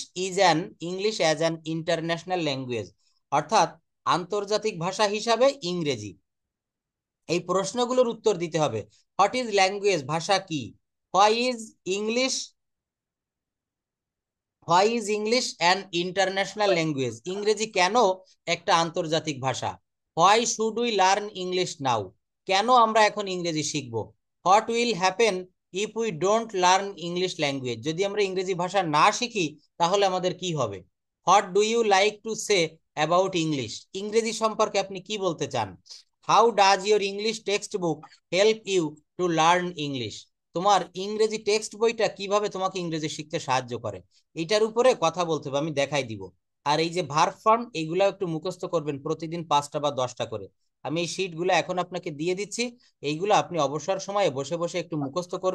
English as an international language, অর্থাৎ আন্তর্জাতিক ভাষা হিসাবে ইংরেজি। এই প্রশ্নগুলোর উত্তর দিতে হবে। হোয়াট ইজ ল্যাঙ্গুয়েজ, ভাষা কি? Why is English, why is English an international language, ইংরেজি কেন একটা আন্তর্জাতিক ভাষা? Why should we learn English নাও, কেন আমরা এখন ইংরেজি শিখব? What will happen if we don't learn English language, যদি আমরা ইংরেজি ভাষা না শিখি তাহলে আমাদের কি হবে? What do you like to say about English, ইংরেজি সম্পর্কে আপনি কি বলতে চান? How does your English text book help you to learn English, তোমার ইংরেজি টেক্সট বইটা কিভাবে তোমাকে ইংরেজি শিখতে সাহায্য করে? এইটার উপরে কথা বলতে হবে, আমি দেখাই দিব। আর এই যে ভার্ব ফর্ম, এইগুলো একটু মুখস্থ করবেন প্রতিদিন 5টা বা 10টা করে। আমি এই শিটগুলো এখন আপনাকে দিয়ে দিচ্ছি, এইগুলো আপনি অবসর সময়ে বসে বসে একটু মুখস্থ করবেন।